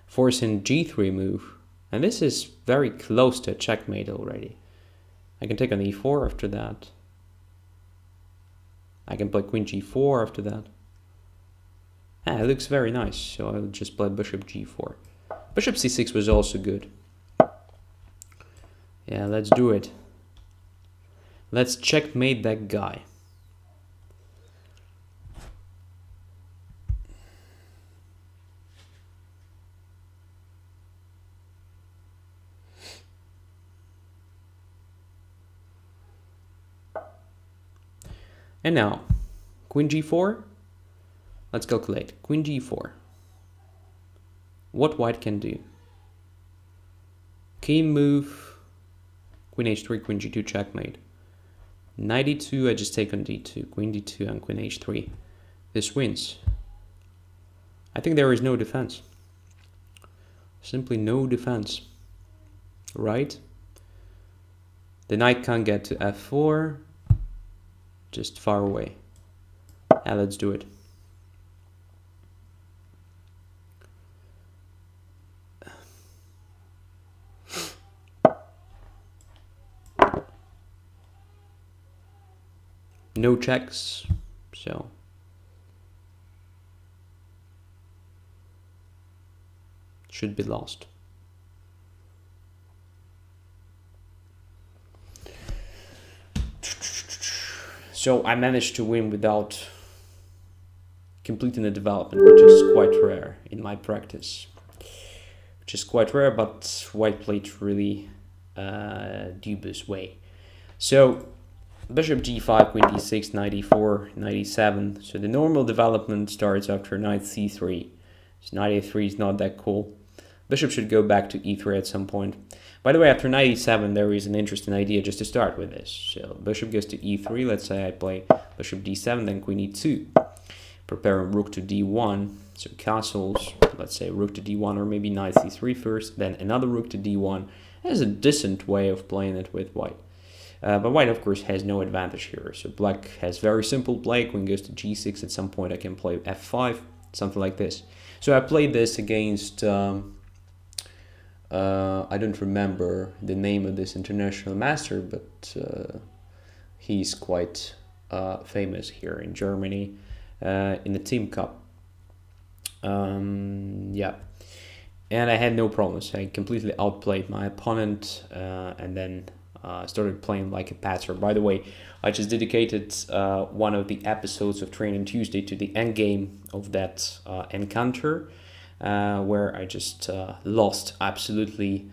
forcing g3 move. And this is very close to a checkmate already. I can take on e4 after that. I can play queen g4 after that. It looks very nice, so I'll just play bishop g4. Bishop c6 was also good. Yeah, let's do it. Let's checkmate that guy. And now, queen g4. Let's calculate. Queen g4. What white can do? King move. Queen h3, queen g2, checkmate. Knight e2, I just take on d2. Queen d2 and queen h3. This wins. I think there is no defense. Simply no defense. Right? The knight can't get to f4. Just far away. Yeah, let's do it. no checks, so should be lost. So I managed to win without completing the development, which is quite rare in my practice. Which is quite rare, but white played really dubious way. So bishop g5, queen d6, knight e4, knight e7. So the normal development starts after knight c3. So knight a3 is not that cool. Bishop should go back to e3 at some point. By the way, after knight e7, there is an interesting idea just to start with this. So bishop goes to e3. Let's say I play bishop d7, then queen e2. Preparing rook to d1. So castles, let's say rook to d1 or maybe knight c3 first, then another rook to d1. That's a decent way of playing it with white. But white, of course, has no advantage here. So black has very simple play. Queen goes to g6. At some point, I can play f5, something like this. So I played this against... I don't remember the name of this international master, but he's quite famous here in Germany in the Team Cup. Yeah, and I had no problems. I completely outplayed my opponent and then started playing like a passer. By the way, I just dedicated one of the episodes of Training Tuesday to the end game of that encounter. Where I just lost absolutely,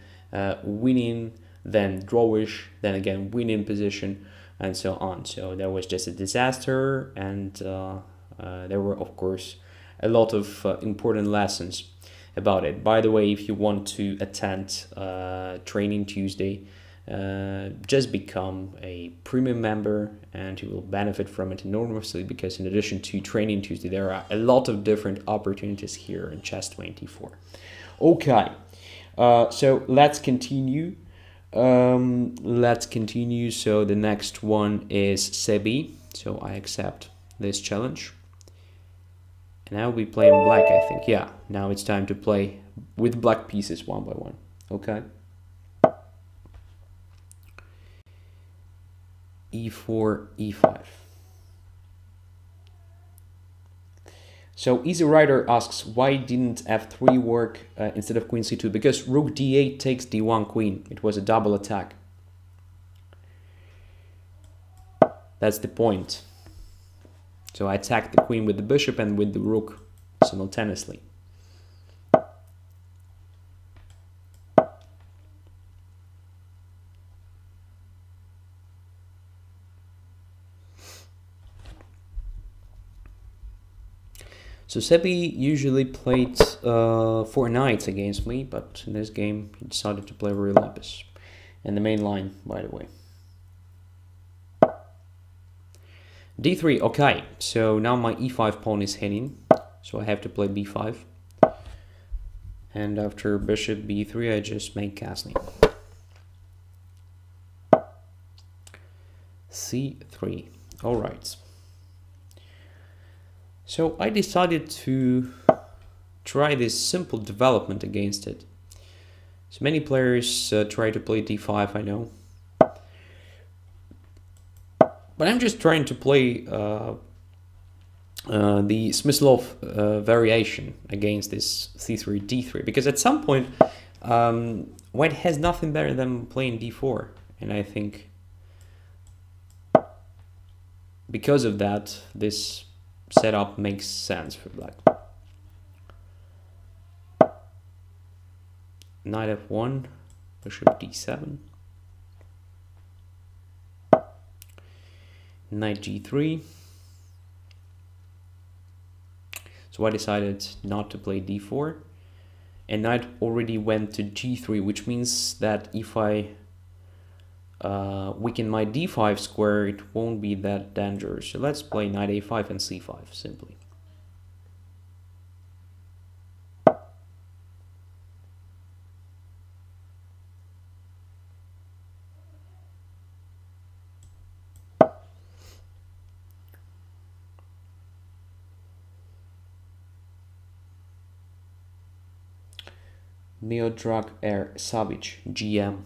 winning, then drawish, then again winning position, and so on. So that was just a disaster, and there were, of course, a lot of important lessons about it. By the way, if you want to attend Training Tuesday, just become a premium member and you will benefit from it enormously, because in addition to Training Tuesday, there are a lot of different opportunities here in Chess24. Okay, so let's continue. So the next one is Sebi. So I accept this challenge. And I'll be playing black, I think. Yeah, now it's time to play with black pieces one by one. Okay. e4, e5. So Easy Rider asks, why didn't f3 work instead of queen c2? Because rook d8 takes d1 queen. It was a double attack. That's the point. So I attacked the queen with the bishop and with the rook simultaneously. So Sebi usually played 4 knights against me, but in this game he decided to play real lapis. And the main line, by the way. d3, okay, so now my e5 pawn is hanging, so I have to play b5. And after bishop b3, I just make castling. c3, alright. So I decided to try this simple development against it. So many players try to play d5, I know. But I'm just trying to play the Smyslov variation against this c3, d3. Because at some point, white has nothing better than playing d4. And I think because of that, this setup makes sense for black. Knight f1, bishop d7, knight g3. So I decided not to play d4, and knight already went to g3, which means that if I weaken my d5 square, it won't be that dangerous. So let's play knight a5 and c5 simply. Miodrag R. Savage, GM.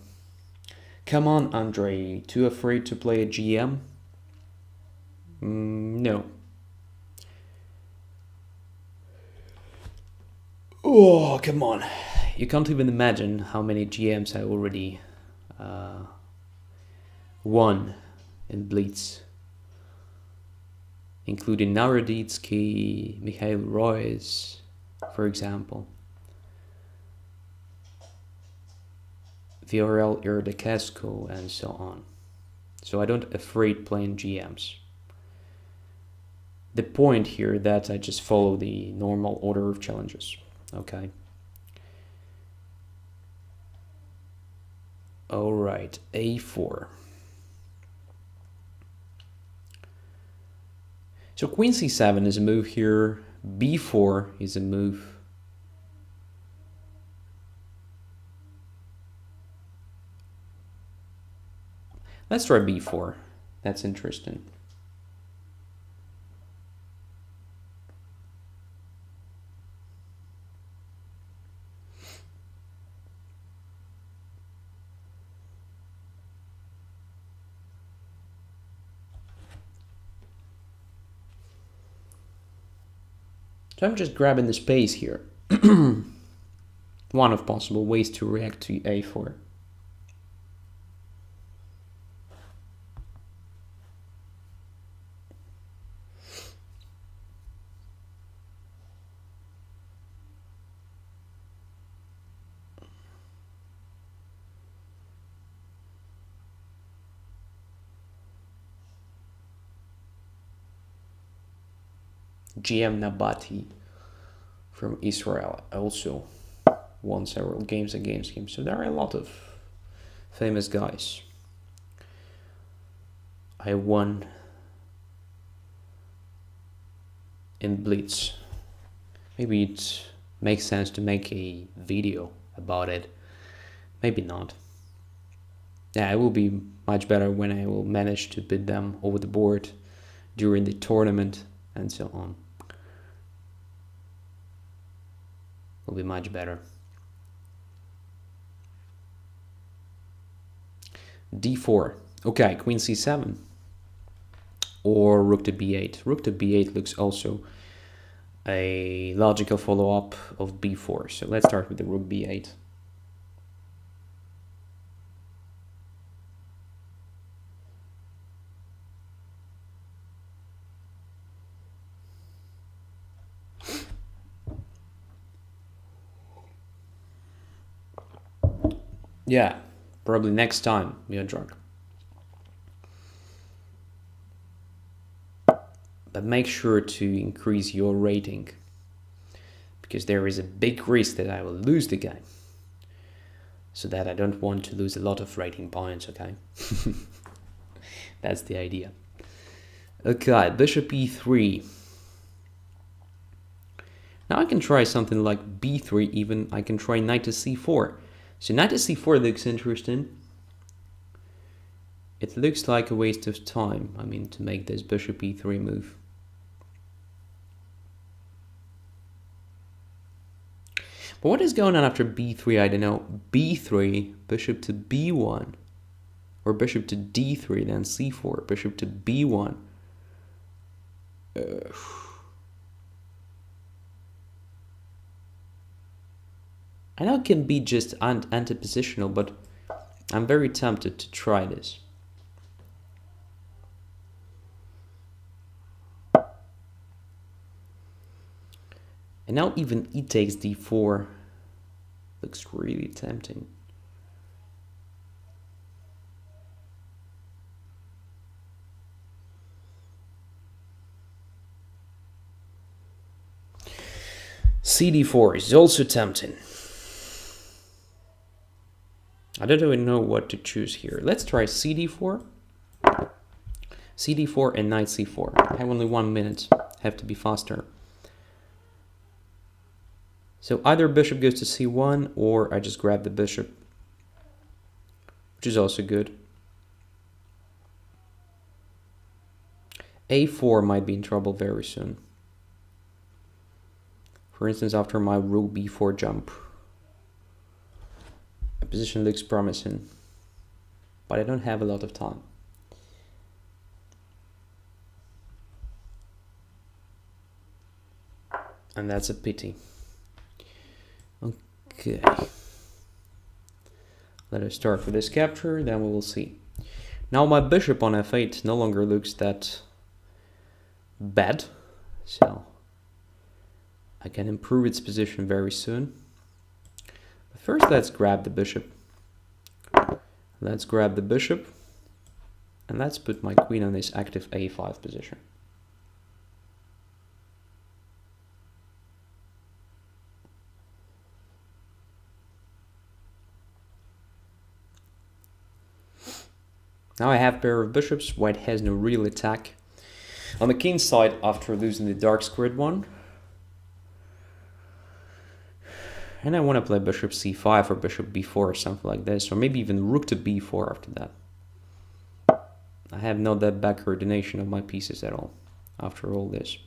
Come on, Andrey, too afraid to play a GM? No. Oh, come on. You can't even imagine how many GMs I already won in Blitz. Including Naroditsky, Mikhail Royce, for example. Viorel Irdakescu, and so on. So I don't afraid playing GMs. The point here that I just follow the normal order of challenges. Okay. All right, A4. So Queen C7 is a move here. B4 is a move. Let's try B4. That's interesting. So I'm just grabbing the space here. One of possible ways to react to A4. GM Nabati from Israel also won several games against him. So there are a lot of famous guys. I won in Blitz. Maybe it makes sense to make a video about it. Maybe not. Yeah, it will be much better when I will manage to beat them over the board during the tournament and so on. Will be much better. D4. Okay, Queen C7 or Rook to B8. Rook to B8 looks also a logical follow-up of B4. So let's start with the Rook B8. Yeah, probably next time we are drunk. But make sure to increase your rating, because there is a big risk that I will lose the game. So that I don't want to lose a lot of rating points, okay? That's the idea. Okay, Bishop E3. Now I can try something like B3 even. I can try Knight to C4. So Knight to C4 looks interesting. It looks like a waste of time, I mean, to make this Bishop E3 move. But what is going on after B3? I don't know. B3, Bishop to B1. Or Bishop to D3, then C4, Bishop to B1. I know it can be just anti-positional, but I'm very tempted to try this. And now even E takes D4 looks really tempting. CD4 is also tempting. I don't even know what to choose here. Let's try CD4. CD4 and Knight C4. I have only 1 minute. Have to be faster. So either bishop goes to C1 or I just grab the bishop, which is also good. A4 might be in trouble very soon. For instance, after my rook B4 jump. The position looks promising, but I don't have a lot of time. And that's a pity. Okay. Let us start with this capture, then we will see. Now my bishop on f8 no longer looks that bad, so I can improve its position very soon. But first let's grab the bishop. Let's grab the bishop, and let's put my queen on this active a5 position. Now I have pair of bishops. White has no real attack. On the king side, after losing the dark squared one. And I want to play bishop c5 or bishop b4 or something like this. Or maybe even rook to b4 after that. I have not that back coordination of my pieces at all after all this.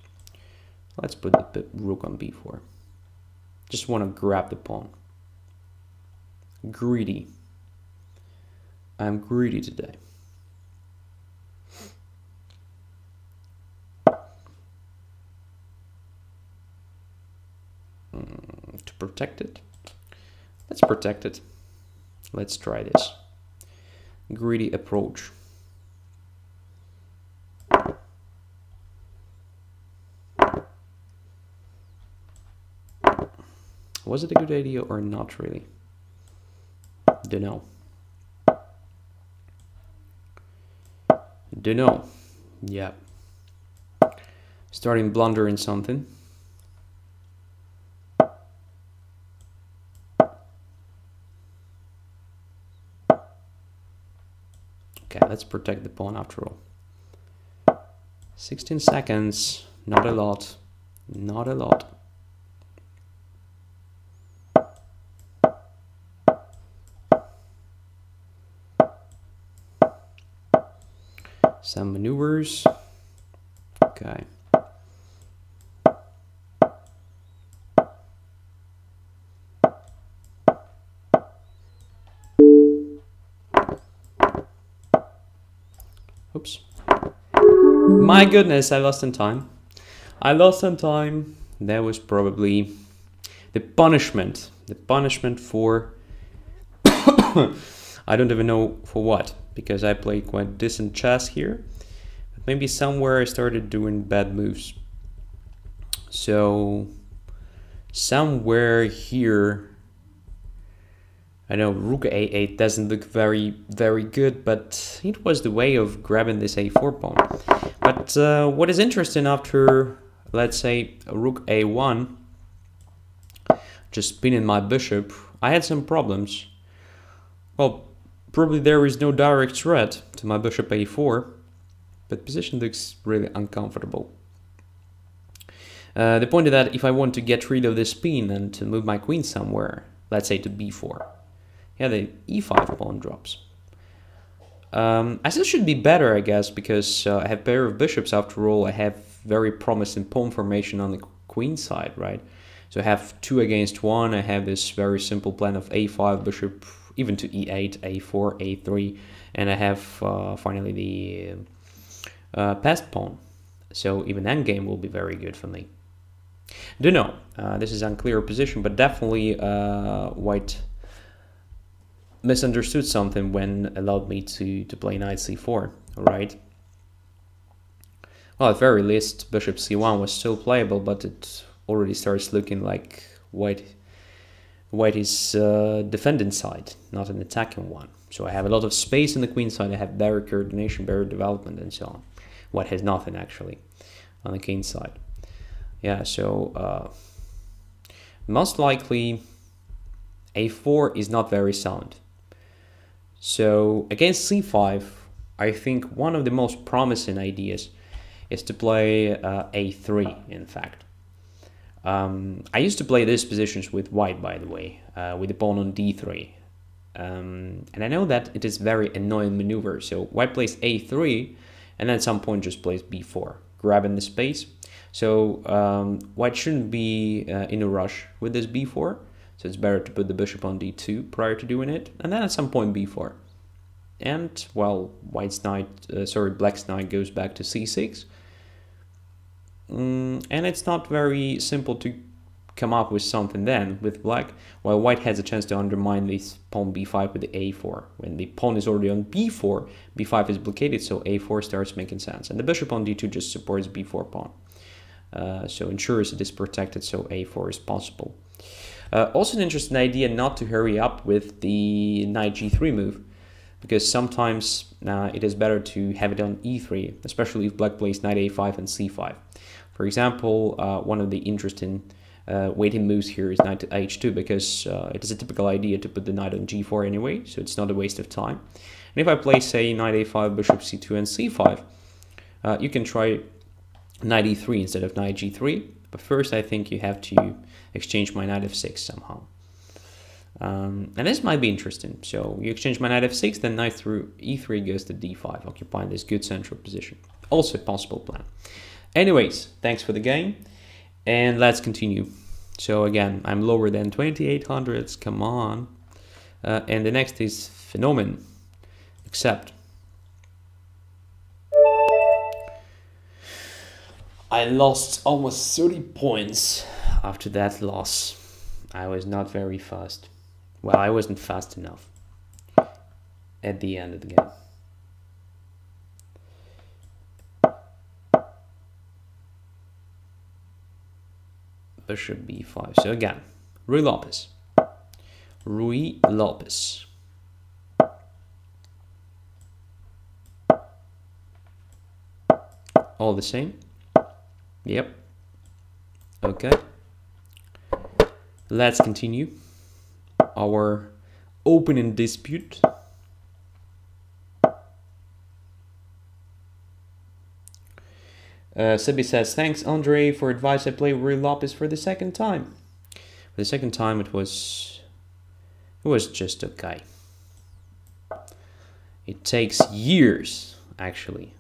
Let's put the rook on b4. Just want to grab the pawn. Greedy. I'm greedy today. To protect it. Let's protect it. Let's try this. Greedy approach. Was it a good idea or not really? Don't know. Don't know. Yeah. Starting blundering something. Okay, let's protect the pawn after all. 16 seconds, not a lot, not a lot. Some maneuvers. Okay. Oops. My goodness, I lost some time. I lost some time. That was probably the punishment. The punishment for... I don't even know for what, because I played quite decent chess here. But maybe somewhere I started doing bad moves. So somewhere here, I know rook a8 doesn't look very good, but it was the way of grabbing this a4 pawn. But what is interesting after, let's say, rook a1, just spinning my bishop, I had some problems. Well, probably there is no direct threat to my bishop a4, but position looks really uncomfortable. The point is that if I want to get rid of this spin and to move my queen somewhere, let's say to b4, yeah, the e5 pawn drops. I still should be better, I guess, because I have pair of bishops after all. I have very promising pawn formation on the queen side, right? So I have 2 against 1. I have this very simple plan of a5, bishop, even to e8, a4, a3, and I have finally the passed pawn. So even endgame will be very good for me. Don't know. This is unclear position, but definitely white misunderstood something when allowed me to play knight c4, right? Well, at very least, bishop c1 was still playable, but it already starts looking like white is defending side, not an attacking one. So I have a lot of space on the queen side, I have better coordination, better development, and so on. White has nothing, actually, on the king side. Yeah, so most likely a4 is not very sound. So against c5, I think one of the most promising ideas is to play a3, in fact. I used to play these positions with white, by the way, with the pawn on d3. And I know that it is very annoying maneuver. So white plays a3, and then at some point just plays b4, grabbing the space. So white shouldn't be in a rush with this b4. So it's better to put the bishop on d2 prior to doing it, and then at some point b4. And, well, black's knight goes back to c6. And it's not very simple to come up with something then with black, while white has a chance to undermine this pawn b5 with the a4. When the pawn is already on b4, b5 is blockaded, so a4 starts making sense. And the bishop on d2 just supports b4 pawn. So ensures it is protected, so a4 is possible. Also an interesting idea not to hurry up with the knight g3 move, because sometimes it is better to have it on e3, especially if black plays knight a5 and c5. For example, one of the interesting waiting moves here is knight to h2, because it is a typical idea to put the knight on g4 anyway, so it's not a waste of time. And if I play, say, knight a5, bishop c2 and c5, you can try knight e3 instead of knight g3, but first I think you have to exchange my knight f6 somehow. And this might be interesting. So you exchange my knight f6, then knight through e3 goes to d5, occupying this good central position. Also a possible plan. Anyways, thanks for the game, and let's continue. So again, I'm lower than 2800s, come on. And the next is Phenomenon. Accept. I lost almost 30 points after that loss. I was not very fast. Well, I wasn't fast enough at the end of the game. Bishop b5. So again, Ruy Lopez. Ruy Lopez. All the same. Yep. Okay. Let's continue our opening dispute. Sebi says, thanks Andrey for advice. I play Ruy Lopez for the second time. For the second time it was just okay. It takes years actually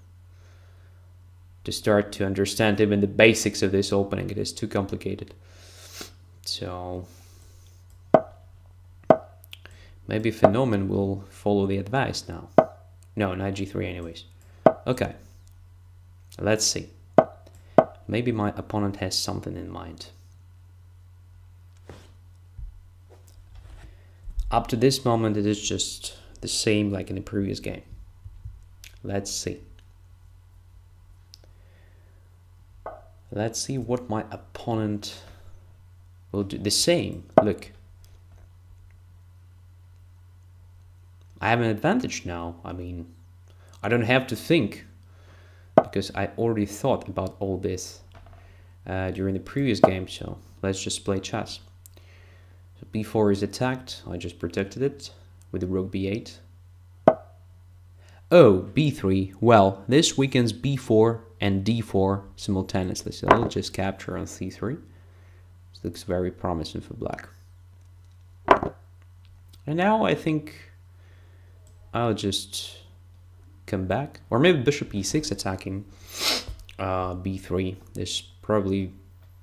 to start to understand even the basics of this opening. It is too complicated. So maybe Phenomenon will follow the advice now. No, knight g3 anyways. Okay, let's see. Maybe my opponent has something in mind. Up to this moment it is just the same like in the previous game. Let's see. Let's see what my opponent will do. The same. Look. I have an advantage now. I mean, I don't have to think, because I already thought about all this during the previous game. So let's just play chess. So b4 is attacked. I just protected it with the rook b8. Oh, b3. Well, this weakens b4 and d4 simultaneously. So I'll just capture on c3. This looks very promising for black. And now I think I'll just come back. Or maybe bishop e6 attacking b3. This probably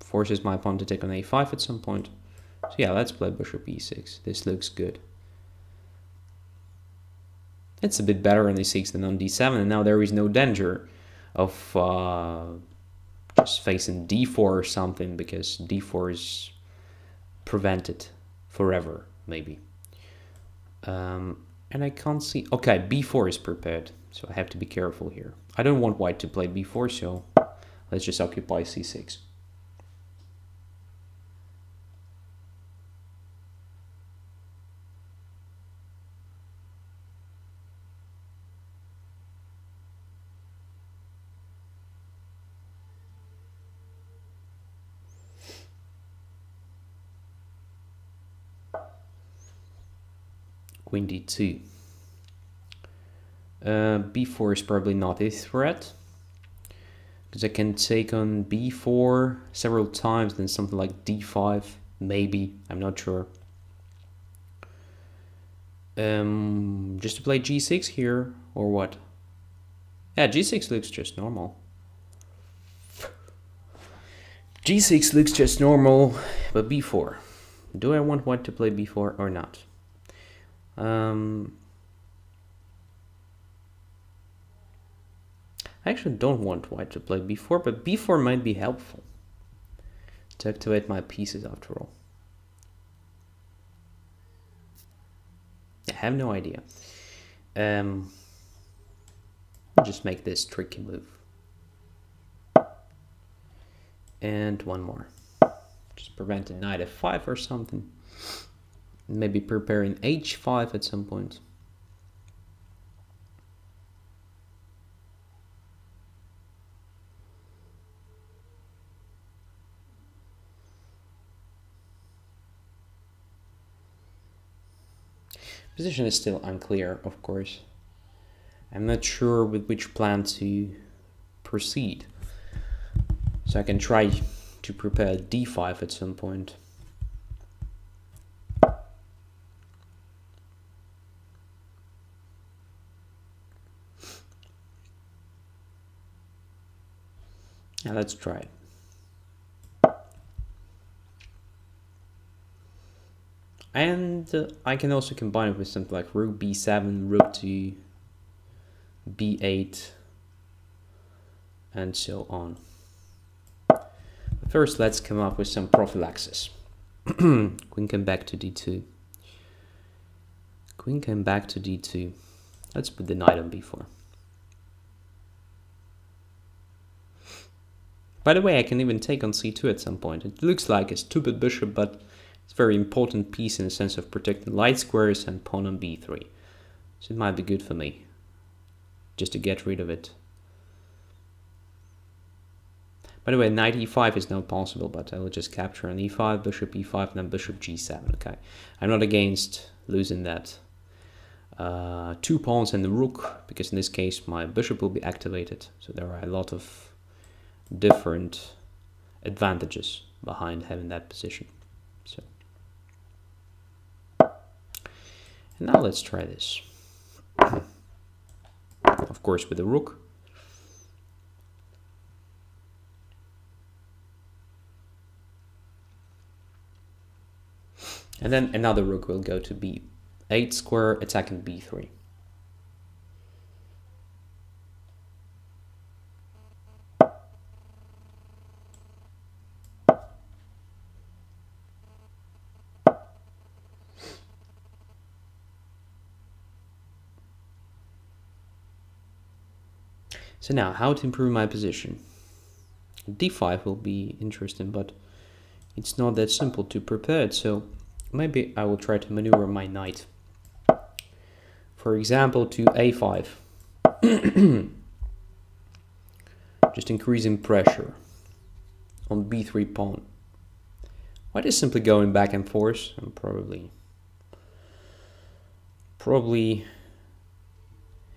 forces my pawn to take on a5 at some point. So yeah, let's play bishop e6. This looks good. It's a bit better on e6 than on d7, and now there is no danger of just facing d4 or something, because d4 is prevented forever, maybe. And I can't see... Okay, b4 is prepared, so I have to be careful here. I don't want white to play b4, so let's just occupy c6. Queen d2. b4 is probably not a threat, because I can take on b4 several times, then something like d5, maybe, I'm not sure. Just to play g6 here, or what? Yeah, g6 looks just normal. g6 looks just normal, but b4. Do I want white to play b4 or not? I I actually don't want white to play b4, but b4 might be helpful to activate my pieces after all. I have no idea. I'll just make this tricky move. And one more. Just prevent a knight f5 or something. Maybe preparing h5 at some point. Position is still unclear, of course. I'm not sure with which plan to proceed. So I can try to prepare d5 at some point. Yeah, let's try it. And I can also combine it with something like rook b7, rook to b8, and so on. But first, let's come up with some prophylaxis. Queen came back to d2. Queen came back to d2. Let's put the knight on b4. By the way, I can even take on c2 at some point. It looks like a stupid bishop, but it's a very important piece in the sense of protecting light squares and pawn on b3. So it might be good for me, just to get rid of it. By the way, knight e5 is not possible, but I will just capture an e5, bishop e5, and then bishop g7, okay? I'm not against losing that 2 pawns and the rook, because in this case my bishop will be activated. So there are a lot of different advantages behind having that position. So, and now let's try this. Of course, with the rook. And then another rook will go to b8 square, attacking b3. So now, how to improve my position? d5 will be interesting, but it's not that simple to prepare it, so maybe I will try to maneuver my knight. For example, to a5. Just increasing pressure on b3 pawn. White is simply going back and forth, and probably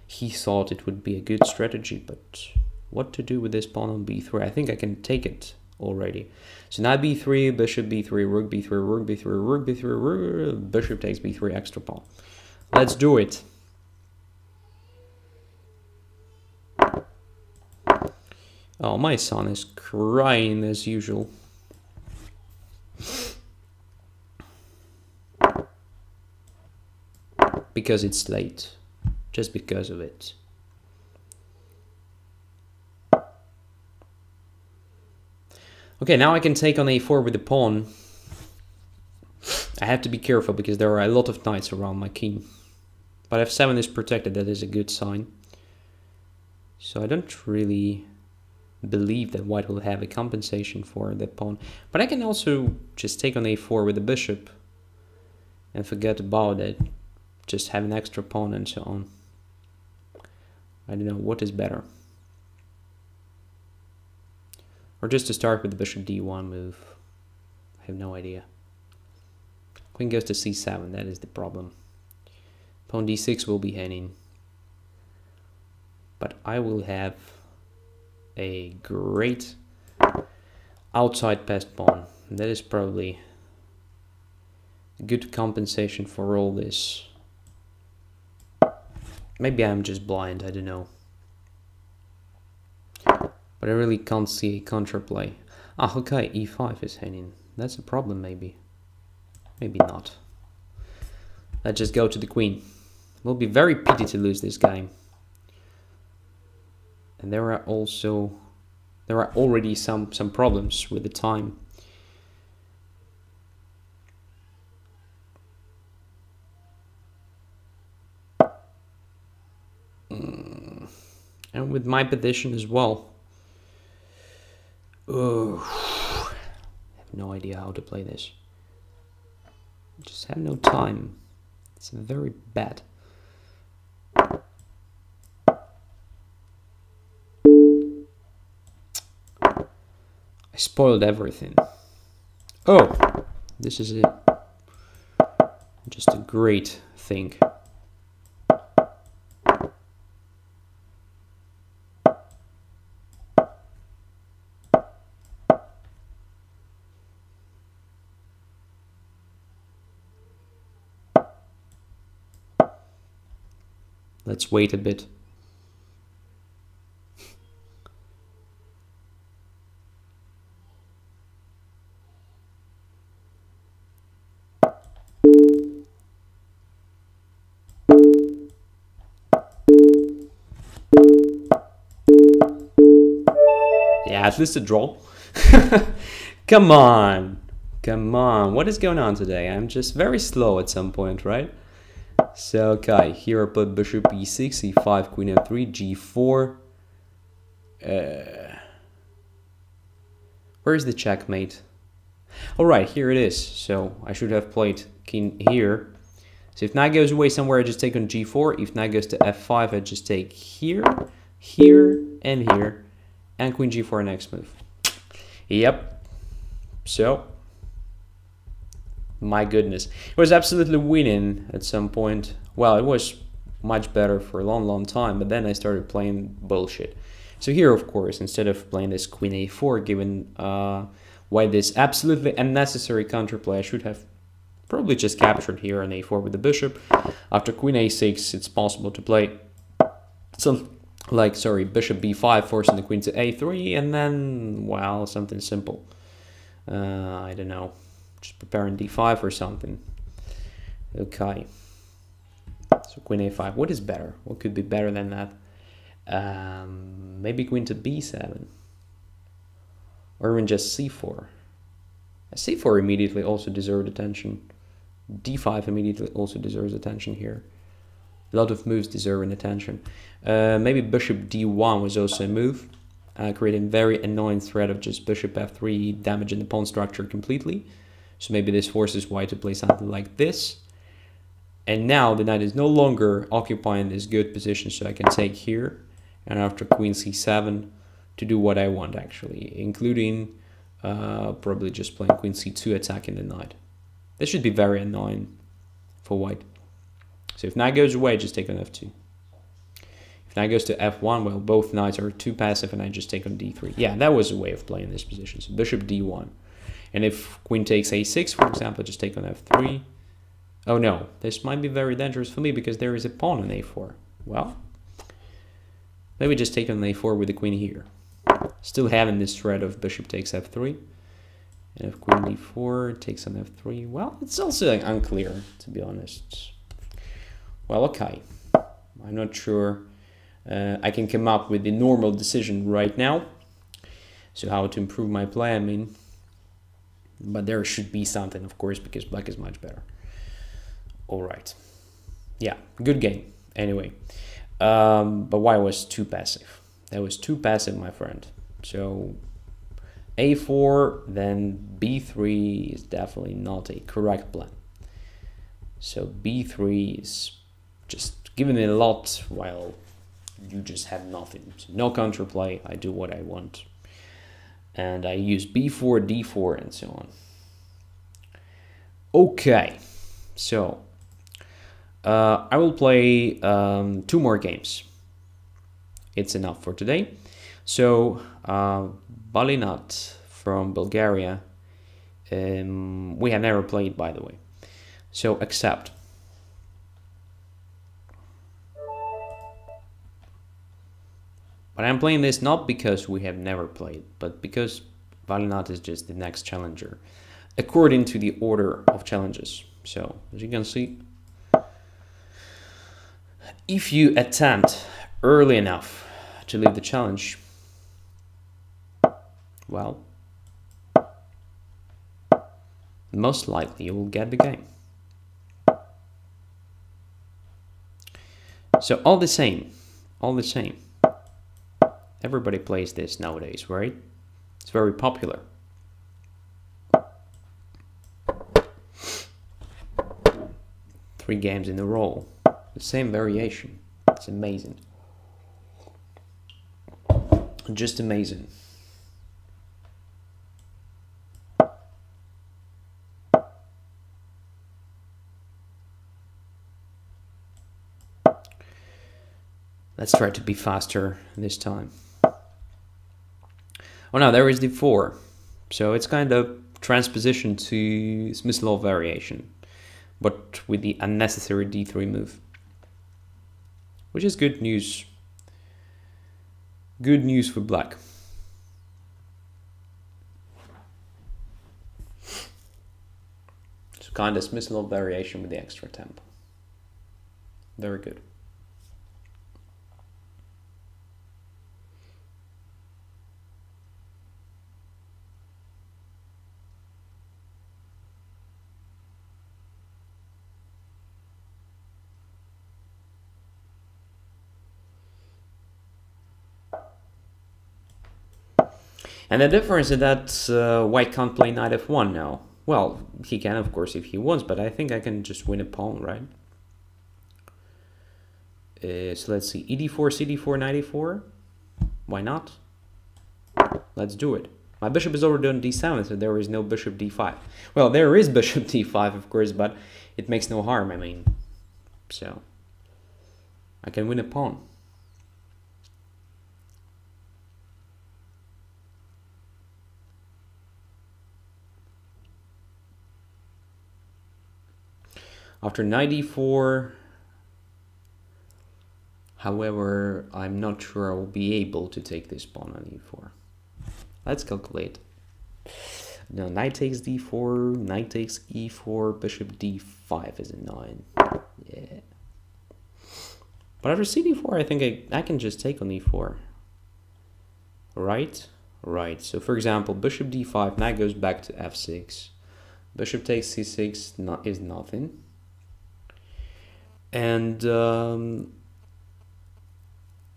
he thought it would be a good strategy, but what to do with this pawn on b3? I think I can take it already. So now b3, bishop b3, rook b3, rook b3, rook b3, rook, bishop takes b3, extra pawn. Let's do it. Oh, my son is crying as usual. Because it's late. Just because of it. Okay, now I can take on a4 with the pawn. I have to be careful because there are a lot of knights around my king. But f7 is protected, that is a good sign. So I don't really believe that white will have a compensation for that pawn. But I can also just take on a4 with the bishop and forget about it. Just have an extra pawn and so on. I don't know what is better. Or just to start with the bishop d1 move. I have no idea. Queen goes to c7, that is the problem. Pawn d6 will be hanging. But I will have a great outside passed pawn. That is probably a good compensation for all this. Maybe I'm just blind, I don't know. But I really can't see a counterplay. Ah, okay, e5 is hanging. That's a problem, maybe. Maybe not. Let's just go to the queen. It will be very pity to lose this game. And there are already some problems with the time. And with my position as well. I have no idea how to play this. Just have no time. It's very bad. I spoiled everything. Oh, this is it. Just a great thing. Let's wait a bit. Yeah, at least a draw. Come on. Come on. What is going on today? I'm just very slow at some point, right? So, okay, here I put bishop e6, e5, queen f3, g4. Where's the checkmate? All right, here it is. So I should have played king here. So if knight goes away somewhere, I just take on g4. If knight goes to f5, I just take here, here, and here. And queen g4 next move. Yep. So, my goodness. It was absolutely winning at some point. Well, it was much better for a long time, but then I started playing bullshit. So here, of course, instead of playing this queen a4, given why this absolutely unnecessary counterplay, I should have probably just captured here on a4 with the bishop. After queen a6, it's possible to play some, like, sorry, bishop b5, forcing the queen to a3, and then, well, something simple. I don't know, just preparing d5 or something. Okay. So queen a5, what is better? What could be better than that? Maybe queen to b7. Or even just c4. c4 immediately also deserved attention. d5 immediately also deserves attention here. A lot of moves deserving attention. Maybe bishop d1 was also a move, creating very annoying threat of just bishop f3 damaging the pawn structure completely. So maybe this forces white to play something like this. And now the knight is no longer occupying this good position, so I can take here, and after queen c7 to do what I want, actually, including probably just playing queen c2, attacking the knight. This should be very annoying for white. So if knight goes away, just take on f2. If knight goes to f1, well, both knights are too passive, and I just take on d3. Yeah, that was a way of playing this position. So bishop d1. And if queen takes a6, for example, just take on f3. Oh no, this might be very dangerous for me because there is a pawn on a4. Well, maybe just take on a4 with the queen here. Still having this threat of bishop takes f3. And if queen d4 takes on f3, well, it's also like unclear, to be honest. Well, okay. I'm not sure I can come up with the normal decision right now. So how to improve my play, I mean. But there should be something, of course, because black is much better. All right. Yeah, good game. Anyway, but white was too passive. That was too passive, my friend. So a4, then b3 is definitely not a correct plan. So b3 is just giving it a lot while you just have nothing. So no counterplay. I do what I want. And I use b4, d4, and so on. Okay. So I will play 2 more games. It's enough for today. So Balinat from Bulgaria. We have never played, by the way. So accept. But I'm playing this not because we have never played, but because Balinat is just the next challenger, according to the order of challenges. So as you can see, if you attempt early enough to leave the challenge, well, most likely you will get the game. So all the same, everybody plays this nowadays, right? It's very popular. Three games in a row, the same variation. It's amazing. Just amazing. Let's try to be faster this time. Oh no, there is d4. So it's kind of transposition to Smyslov variation, but with the unnecessary d3 move. Which is good news. Good news for black. So kind of Smyslov variation with the extra tempo. Very good. And the difference is that white can't play knight f1 now. Well, he can, of course, if he wants, but I think I can just win a pawn, right? So let's see, e4, cd4, knight e4. Why not? Let's do it. My bishop is already on d7, so there is no bishop d5. Well, there is bishop d5, of course, but it makes no harm, I mean. So, I can win a pawn. After knight e4, however, I'm not sure I will be able to take this pawn on e4. Let's calculate. No, knight takes d4, knight takes e4, bishop d5 is a 9. Yeah. But after cd4, I think I can just take on e4. Right? Right. So for example, bishop d5, knight goes back to f6. Bishop takes c6 is nothing. And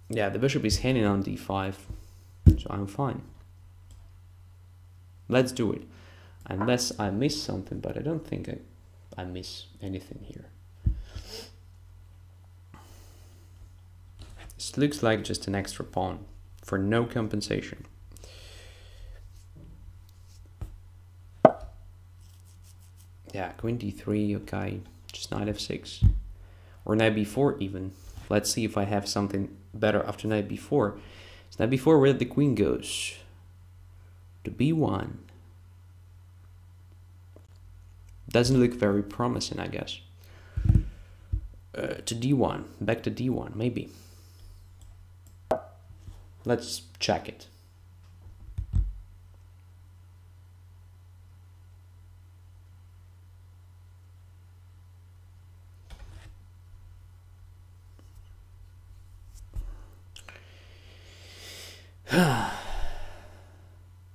yeah, the bishop is hanging on d5, so I'm fine. Let's do it. Unless I miss something, but I don't think I miss anything here. This looks like just an extra pawn for no compensation. Yeah, queen d3, okay, just knight f6. Or knight b4 even. Let's see if I have something better after knight b4. So knight b4, where the queen goes? To b1. Doesn't look very promising, I guess. To d1. Back to d1, maybe. Let's check it.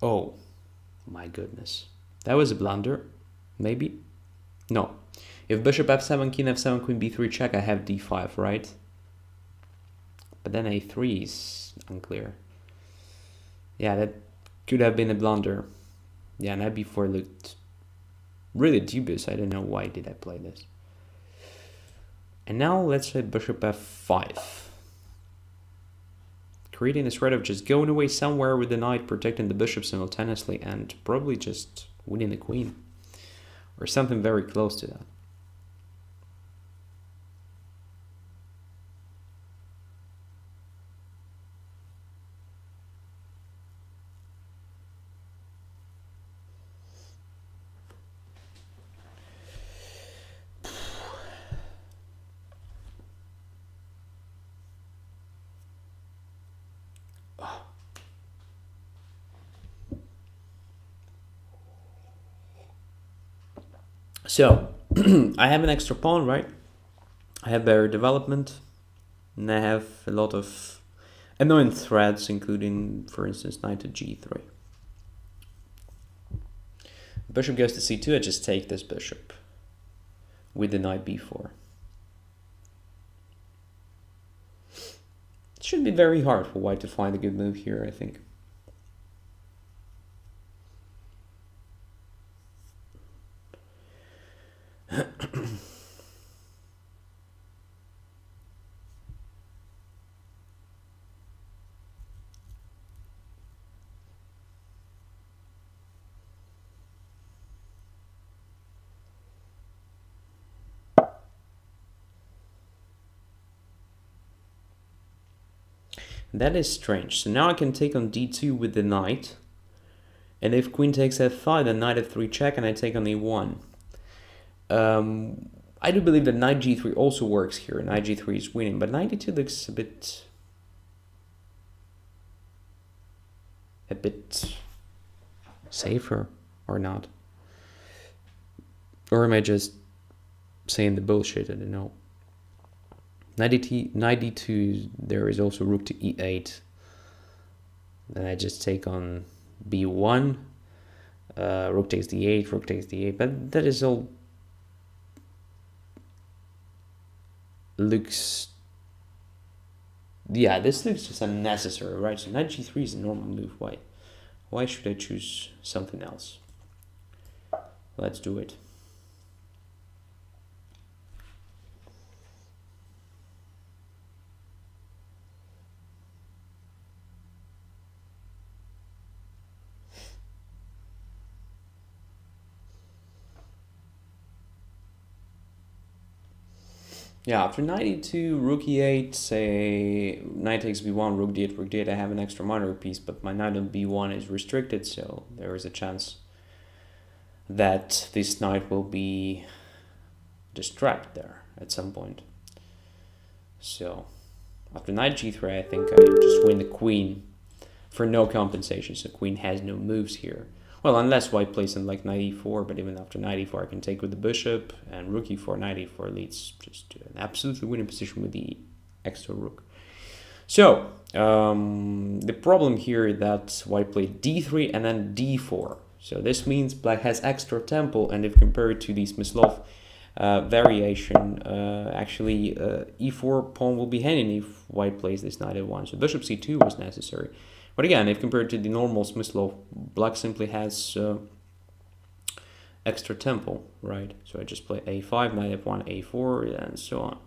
Oh my goodness, that was a blunder. Maybe no. If bishop f7, king f7, queen b3 check, I have d5, right? But then a3 is unclear. Yeah, that could have been a blunder. Yeah, knight b4 looked really dubious. I don't know why did I play this. And now let's say bishop f5. Creating a threat of just going away somewhere with the knight, protecting the bishop simultaneously, and probably just winning the queen. Or something very close to that. So, I have an extra pawn, right? I have better development, and I have a lot of annoying threats, including, for instance, knight to g3. Bishop goes to c2, I just take this bishop with the knight b4. It should be very hard for white to find a good move here, I think. That is strange. So now I can take on d2 with the knight. And if queen takes f5, then knight f3 check, and I take on e1. I do believe that knight g3 also works here. Knight g3 is winning, but knight d2 looks a bit safer, or not. Or am I just saying the bullshit? I don't know. Knight d2, there is also rook to e8. Then I just take on b1. Rook takes d8, rook takes d8. But that is all looks... Yeah, this looks just unnecessary, right? So knight g3 is a normal move. Why should I choose something else? Let's do it. Yeah, after knight e2, rook e8, say knight takes b1, rook d8, rook d8, I have an extra minor piece, but my knight on b1 is restricted, so there is a chance that this knight will be distracted there at some point. So after knight g3, I think I just win the queen for no compensation, so queen has no moves here. Well, unless white plays in like knight e4, but even after knight e4 I can take with the bishop, and rook e4, knight e4 leads just to an absolutely winning position with the extra rook. So, the problem here is that white played d3 and then d4. So this means black has extra tempo, and if compared to the Smyslov variation, actually e4 pawn will be hanging if white plays this knight a1. So bishop c2 was necessary. But again, if compared to the normal Smyslov, black simply has extra tempo, right? So I just play a5, knight f1, a4, and so on.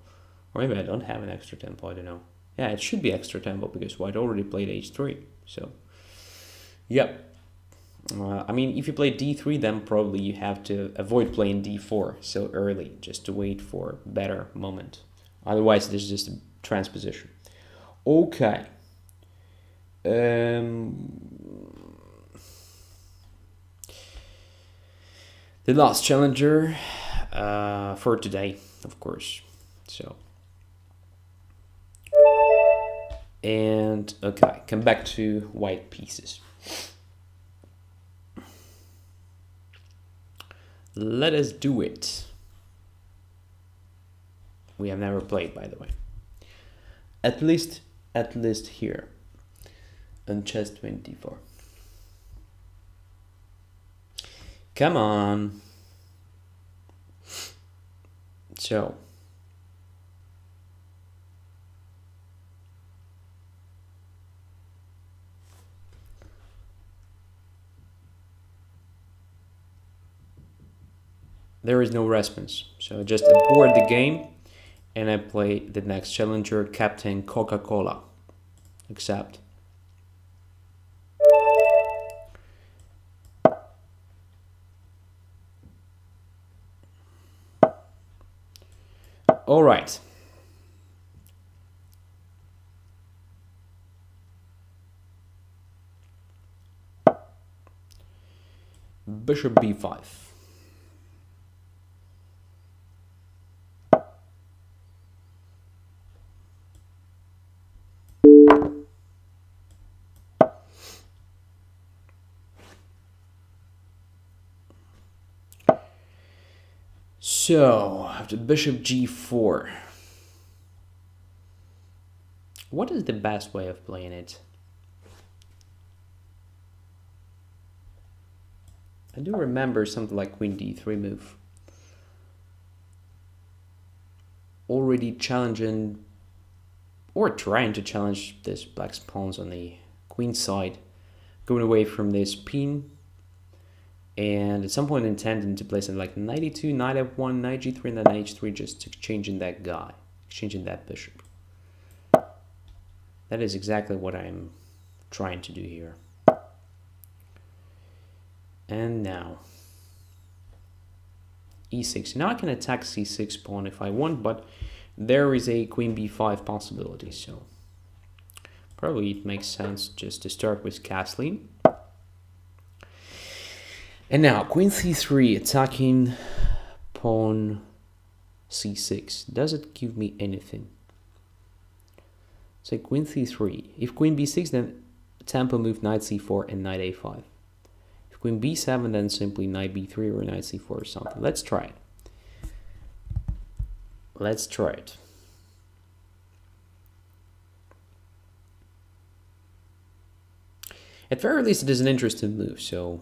Or maybe I don't have an extra tempo, I don't know. Yeah, it should be extra tempo because white already played h3. So, yep. I mean, if you play d3, then probably you have to avoid playing d4 so early, just to wait for a better moment. Otherwise, this is just a transposition. Okay. The last challenger for today, of course. So, and okay, come back to white pieces. Let us do it. We have never played, by the way. At least here on chess 24. Come on. So, there is no response. So just abort the game and I play the next challenger, Captain Coca-Cola. Accept. All right. Bishop b5. So, after bishop g4, What is the best way of playing it? I do remember something like queen d3 move. Already challenging or trying to challenge this black's pawns on the queen side, going away from this pin, and at some point intending to play something like knight e2, knight f1, knight g3, and then h3, just exchanging that guy, exchanging that bishop. That is exactly what I'm trying to do here. And now e6. Now I can attack c6 pawn if I want, but there is a queen b5 possibility, so probably it makes sense just to start with castling. And now queen c3 attacking pawn c6. Does it give me anything? Say queen c3. If queen b6, then tempo move knight c4 and knight a5. If queen b7, then simply knight b3 or knight c4 or something. Let's try it. Let's try it. At very least, it is an interesting move. So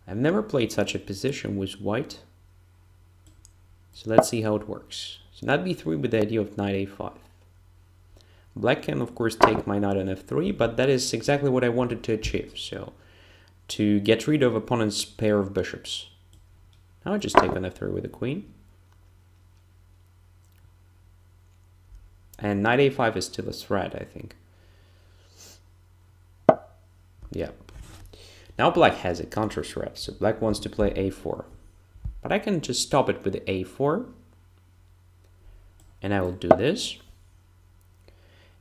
I've never played such a position with white. So let's see how it works. So knight b3 with the idea of knight a5. Black can, of course, take my knight on f3, but that is exactly what I wanted to achieve. So to get rid of opponent's pair of bishops. Now I just take on f3 with the queen. And knight a5 is still a threat, I think. Yeah. Now black has a counter threat, so black wants to play a4. But I can just stop it with a4. And I will do this.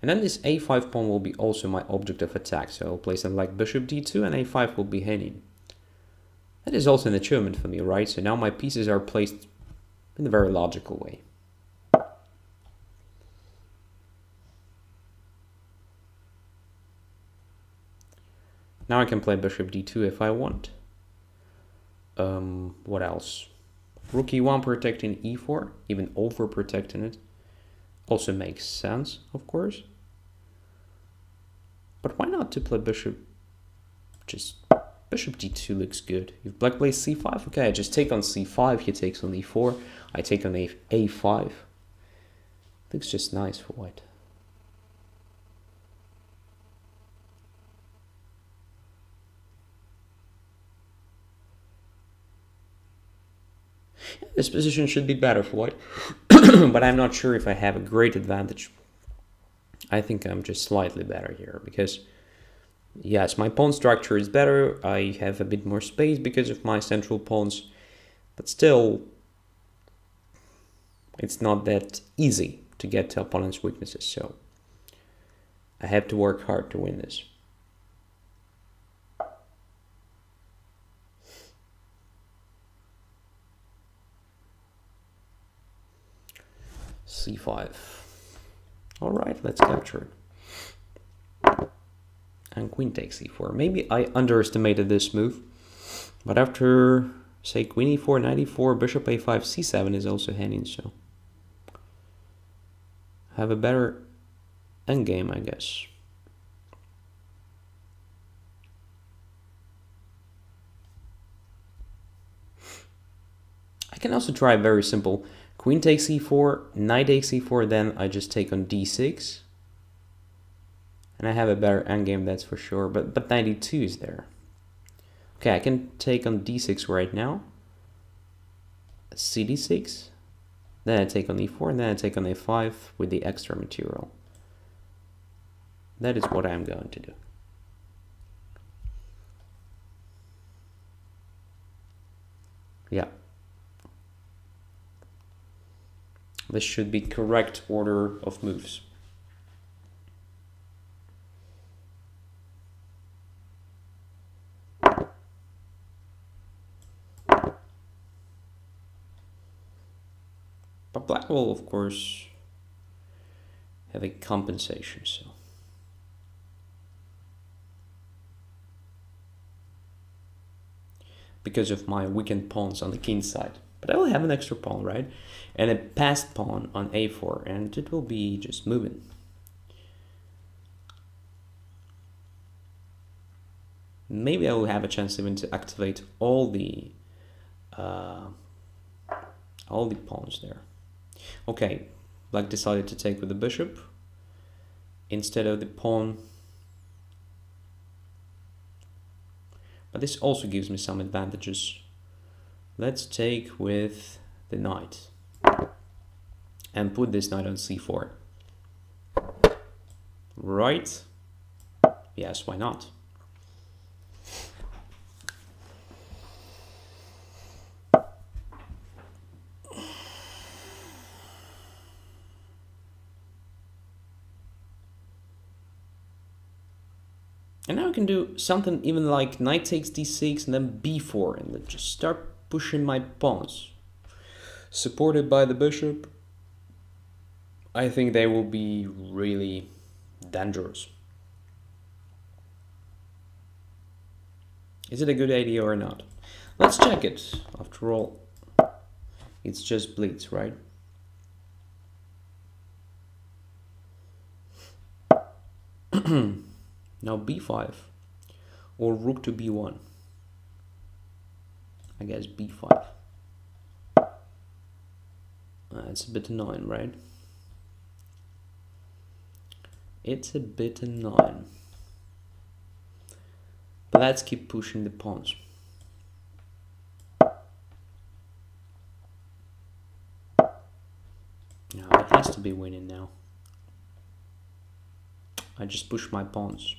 And then this a5 pawn will be also my object of attack. So I'll play something like bishop d2 and a5 will be hanging. That is also an achievement for me, right? So now my pieces are placed in a very logical way. Now I can play bishop d2 if I want. What else? Rook e1 protecting e4, even over protecting it. Also makes sense, of course. But why not to play bishop? Just bishop d2 looks good. If black plays c5, okay, I just take on c5, he takes on e4, I take on a5. Looks just nice for white. This position should be better for white, but I'm not sure if I have a great advantage. I think I'm just slightly better here because, yes, my pawn structure is better. I have a bit more space because of my central pawns, but still, it's not that easy to get to opponent's weaknesses, so I have to work hard to win this. c5. All right, let's capture it. And queen takes e4. Maybe I underestimated this move, but after, say, queen e4, knight e4, bishop a5, c7 is also hanging, so I have a better endgame, I guess. I can also try very simple. Queen takes e4, knight takes e4, then I just take on d6. And I have a better endgame, that's for sure, but knight e2 is there. Okay, I can take on d6 right now. cd6. Then I take on e4, and then I take on a5 with the extra material. That is what I'm going to do. Yeah. This should be correct order of moves. But black will, of course, have a compensation, so. Because of my weakened pawns on the king side. But I will have an extra pawn, right? And a passed pawn on a4, and it will be just moving. maybe I will have a chance even to activate all the pawns there. Okay, black decided to take with the bishop instead of the pawn. But this also gives me some advantages. Let's take with the knight and put this knight on c4. Right? Yes, why not? And now I can do something even like knight takes d6 and then b4 and then just start pushing my pawns. Supported by the bishop, I think they will be really dangerous. Is it a good idea or not? Let's check it. After all, it's just blitz, right? Now b5 or rook to b1. I guess b5. It's a bit annoying, right? It's a bit annoying. But let's keep pushing the pawns. No, it has to be winning now. I just push my pawns.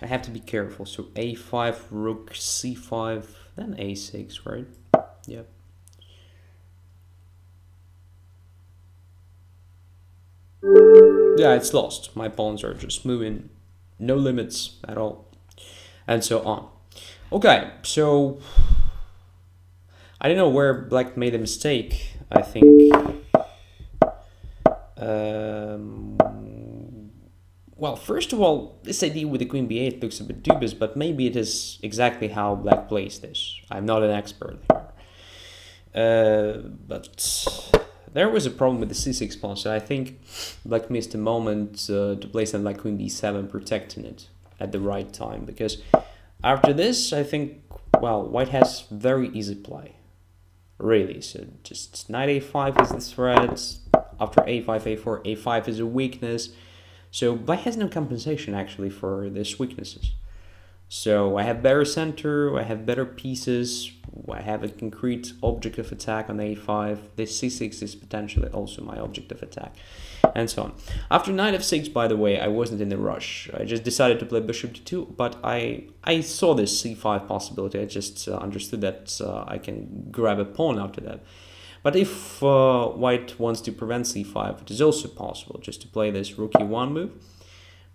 I have to be careful. So a5, rook, c5, then a6, right? Yep. Yeah, it's lost. My pawns are just moving, no limits at all, and so on. Okay, so I don't know where black made a mistake. I think well, first of all, this idea with the queen b8 looks a bit dubious, but maybe it is exactly how black plays this. I'm not an expert here. But there was a problem with the c6 pawn, so I think black missed a moment to play something like queen b7, protecting it at the right time. Because after this, I think, well, white has very easy play. Really, so just knight a5 is the threat. After a5, a4, a5 is a weakness. So black has no compensation actually for these weaknesses. So I have better center, I have better pieces, I have a concrete object of attack on a5. This c6 is potentially also my object of attack, and so on. After knight f6, by the way, I wasn't in a rush. I just decided to play bishop d2, but I saw this c5 possibility. I just understood that I can grab a pawn after that. But if white wants to prevent c5, it is also possible just to play this rook e1 move.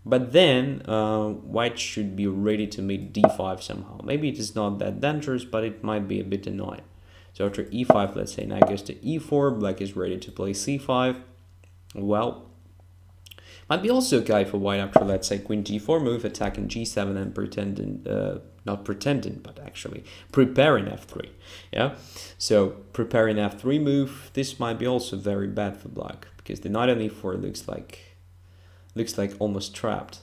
But then white should be ready to meet d5 somehow. Maybe it is not that dangerous, but it might be a bit annoying. So after e5, let's say knight goes to e4, black is ready to play c5. Well, might be also okay for white after, let's say, queen g4 move, attacking g7 and pretending, not pretending, but actually preparing f3. Yeah, so preparing f3 move, this might be also very bad for black, because the knight on e4 looks like almost trapped.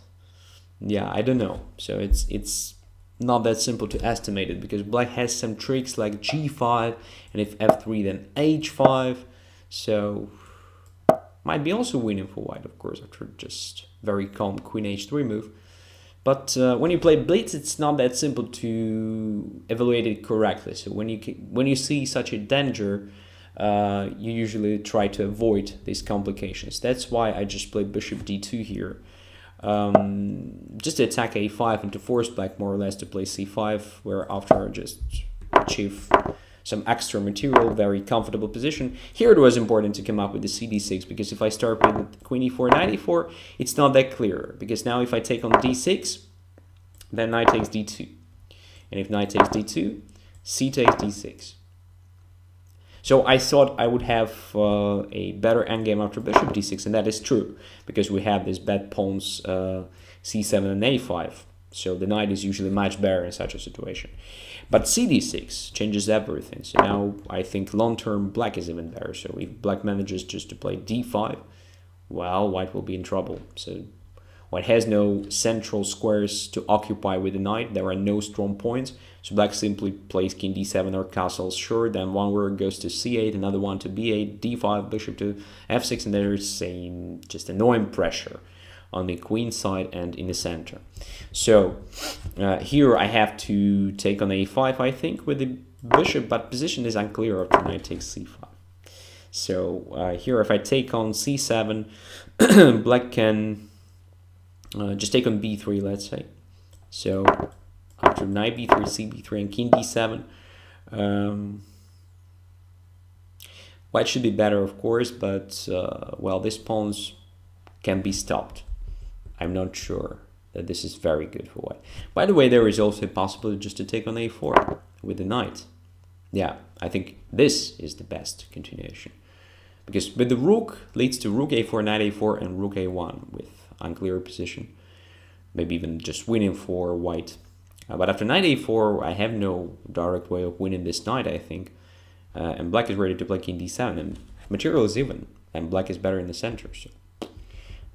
Yeah, I don't know. So it's not that simple to estimate it, because black has some tricks like g5, and if f3 then h5. So might be also winning for white, of course, after just very calm queen h3 move. But when you play blitz, it's not that simple to evaluate it correctly. So when you see such a danger, you usually try to avoid these complications. That's why I just played bishop d2 here, just to attack a5 and to force black more or less to play c5, where after I just achieve some extra material, very comfortable position. Here it was important to come up with the cd6, because if I start with queen e4, knight e4, it's not that clear, because now if I take on d6, then knight takes d2. And if knight takes d2, c takes d6. So I thought I would have a better endgame after bishop d6, and that is true, because we have these bad pawns c7 and a5. So the knight is usually much better in such a situation. But cd6 changes everything. So now I think long-term black is even better. So if black manages just to play d5, well, white will be in trouble. So white has no central squares to occupy with the knight. There are no strong points, so black simply plays king d7 or castles. Sure, then one word goes to c8, another one to b8, d5, bishop to f6, and there's just annoying pressure on the queen side and in the center. So here I have to take on a5, I think, with the bishop, but position is unclear after knight takes c5. So here if I take on c7, black can just take on b3, let's say. So after knight b3, cb3, and king d7, white should be better, of course, but well, these pawns can be stopped. I'm not sure that this is very good for white. By the way, there is also a possibility just to take on a4 with the knight. Yeah, I think this is the best continuation. Because with the rook leads to rook a4, knight a4, and rook a1 with unclear position. Maybe even just winning for white. But after knight a4, I have no direct way of winning this knight, I think. And black is ready to play king d7, and material is even, and black is better in the center. So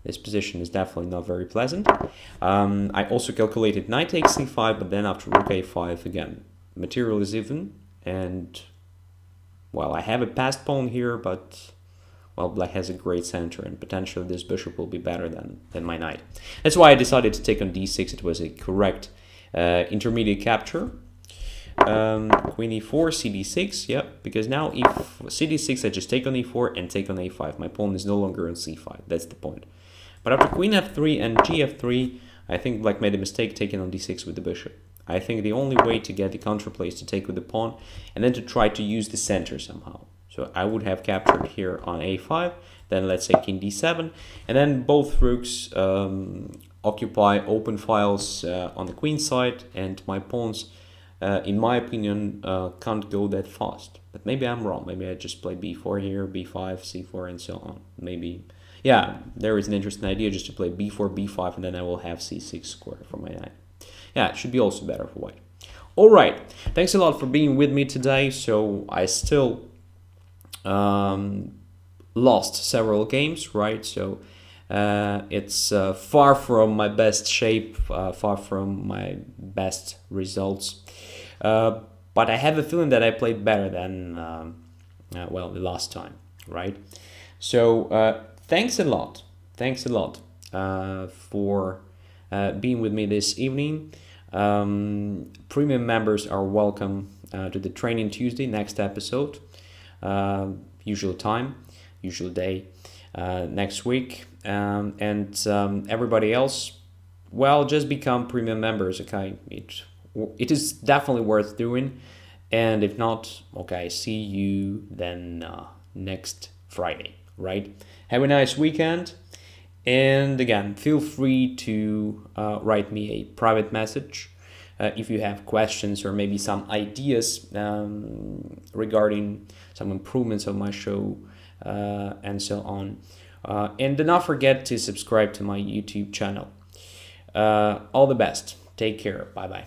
this position is definitely not very pleasant. I also calculated knight takes c5, but then after rook a5 again, material is even, and well, I have a passed pawn here, but well, black has a great center, and potentially this bishop will be better than my knight. That's why I decided to take on d6. It was a correct intermediate capture. Queen e4, cd6, yeah, because now if cd6, I just take on e4 and take on a5. My pawn is no longer on c5, that's the point. But after queen f3 and gf3, I think black made a mistake taking on d6 with the bishop. I think the only way to get the counterplay is to take with the pawn and then to try to use the center somehow. So I would have captured here on a5, then let's say king d7, and then both rooks occupy open files on the queen side, and my pawns, in my opinion, can't go that fast. But maybe I'm wrong. Maybe I just play b4 here, b5, c4, and so on. Maybe, yeah, there is an interesting idea just to play b4, b5, and then I will have c6 square for my knight. Yeah, it should be also better for white. All right, thanks a lot for being with me today. So I still lost several games, right? So it's far from my best shape, far from my best results. But I have a feeling that I played better than, well, the last time, right? So thanks a lot. Thanks a lot for being with me this evening. Premium members are welcome to the Training Tuesday, next episode. Usual time, usual day, next week. And everybody else, well, just become premium members, okay? It is definitely worth doing. And if not, okay, see you then next Friday, right? Have a nice weekend. And again, feel free to write me a private message if you have questions or maybe some ideas regarding some improvements of my show and so on. And do not forget to subscribe to my YouTube channel. All the best. Take care. Bye-bye.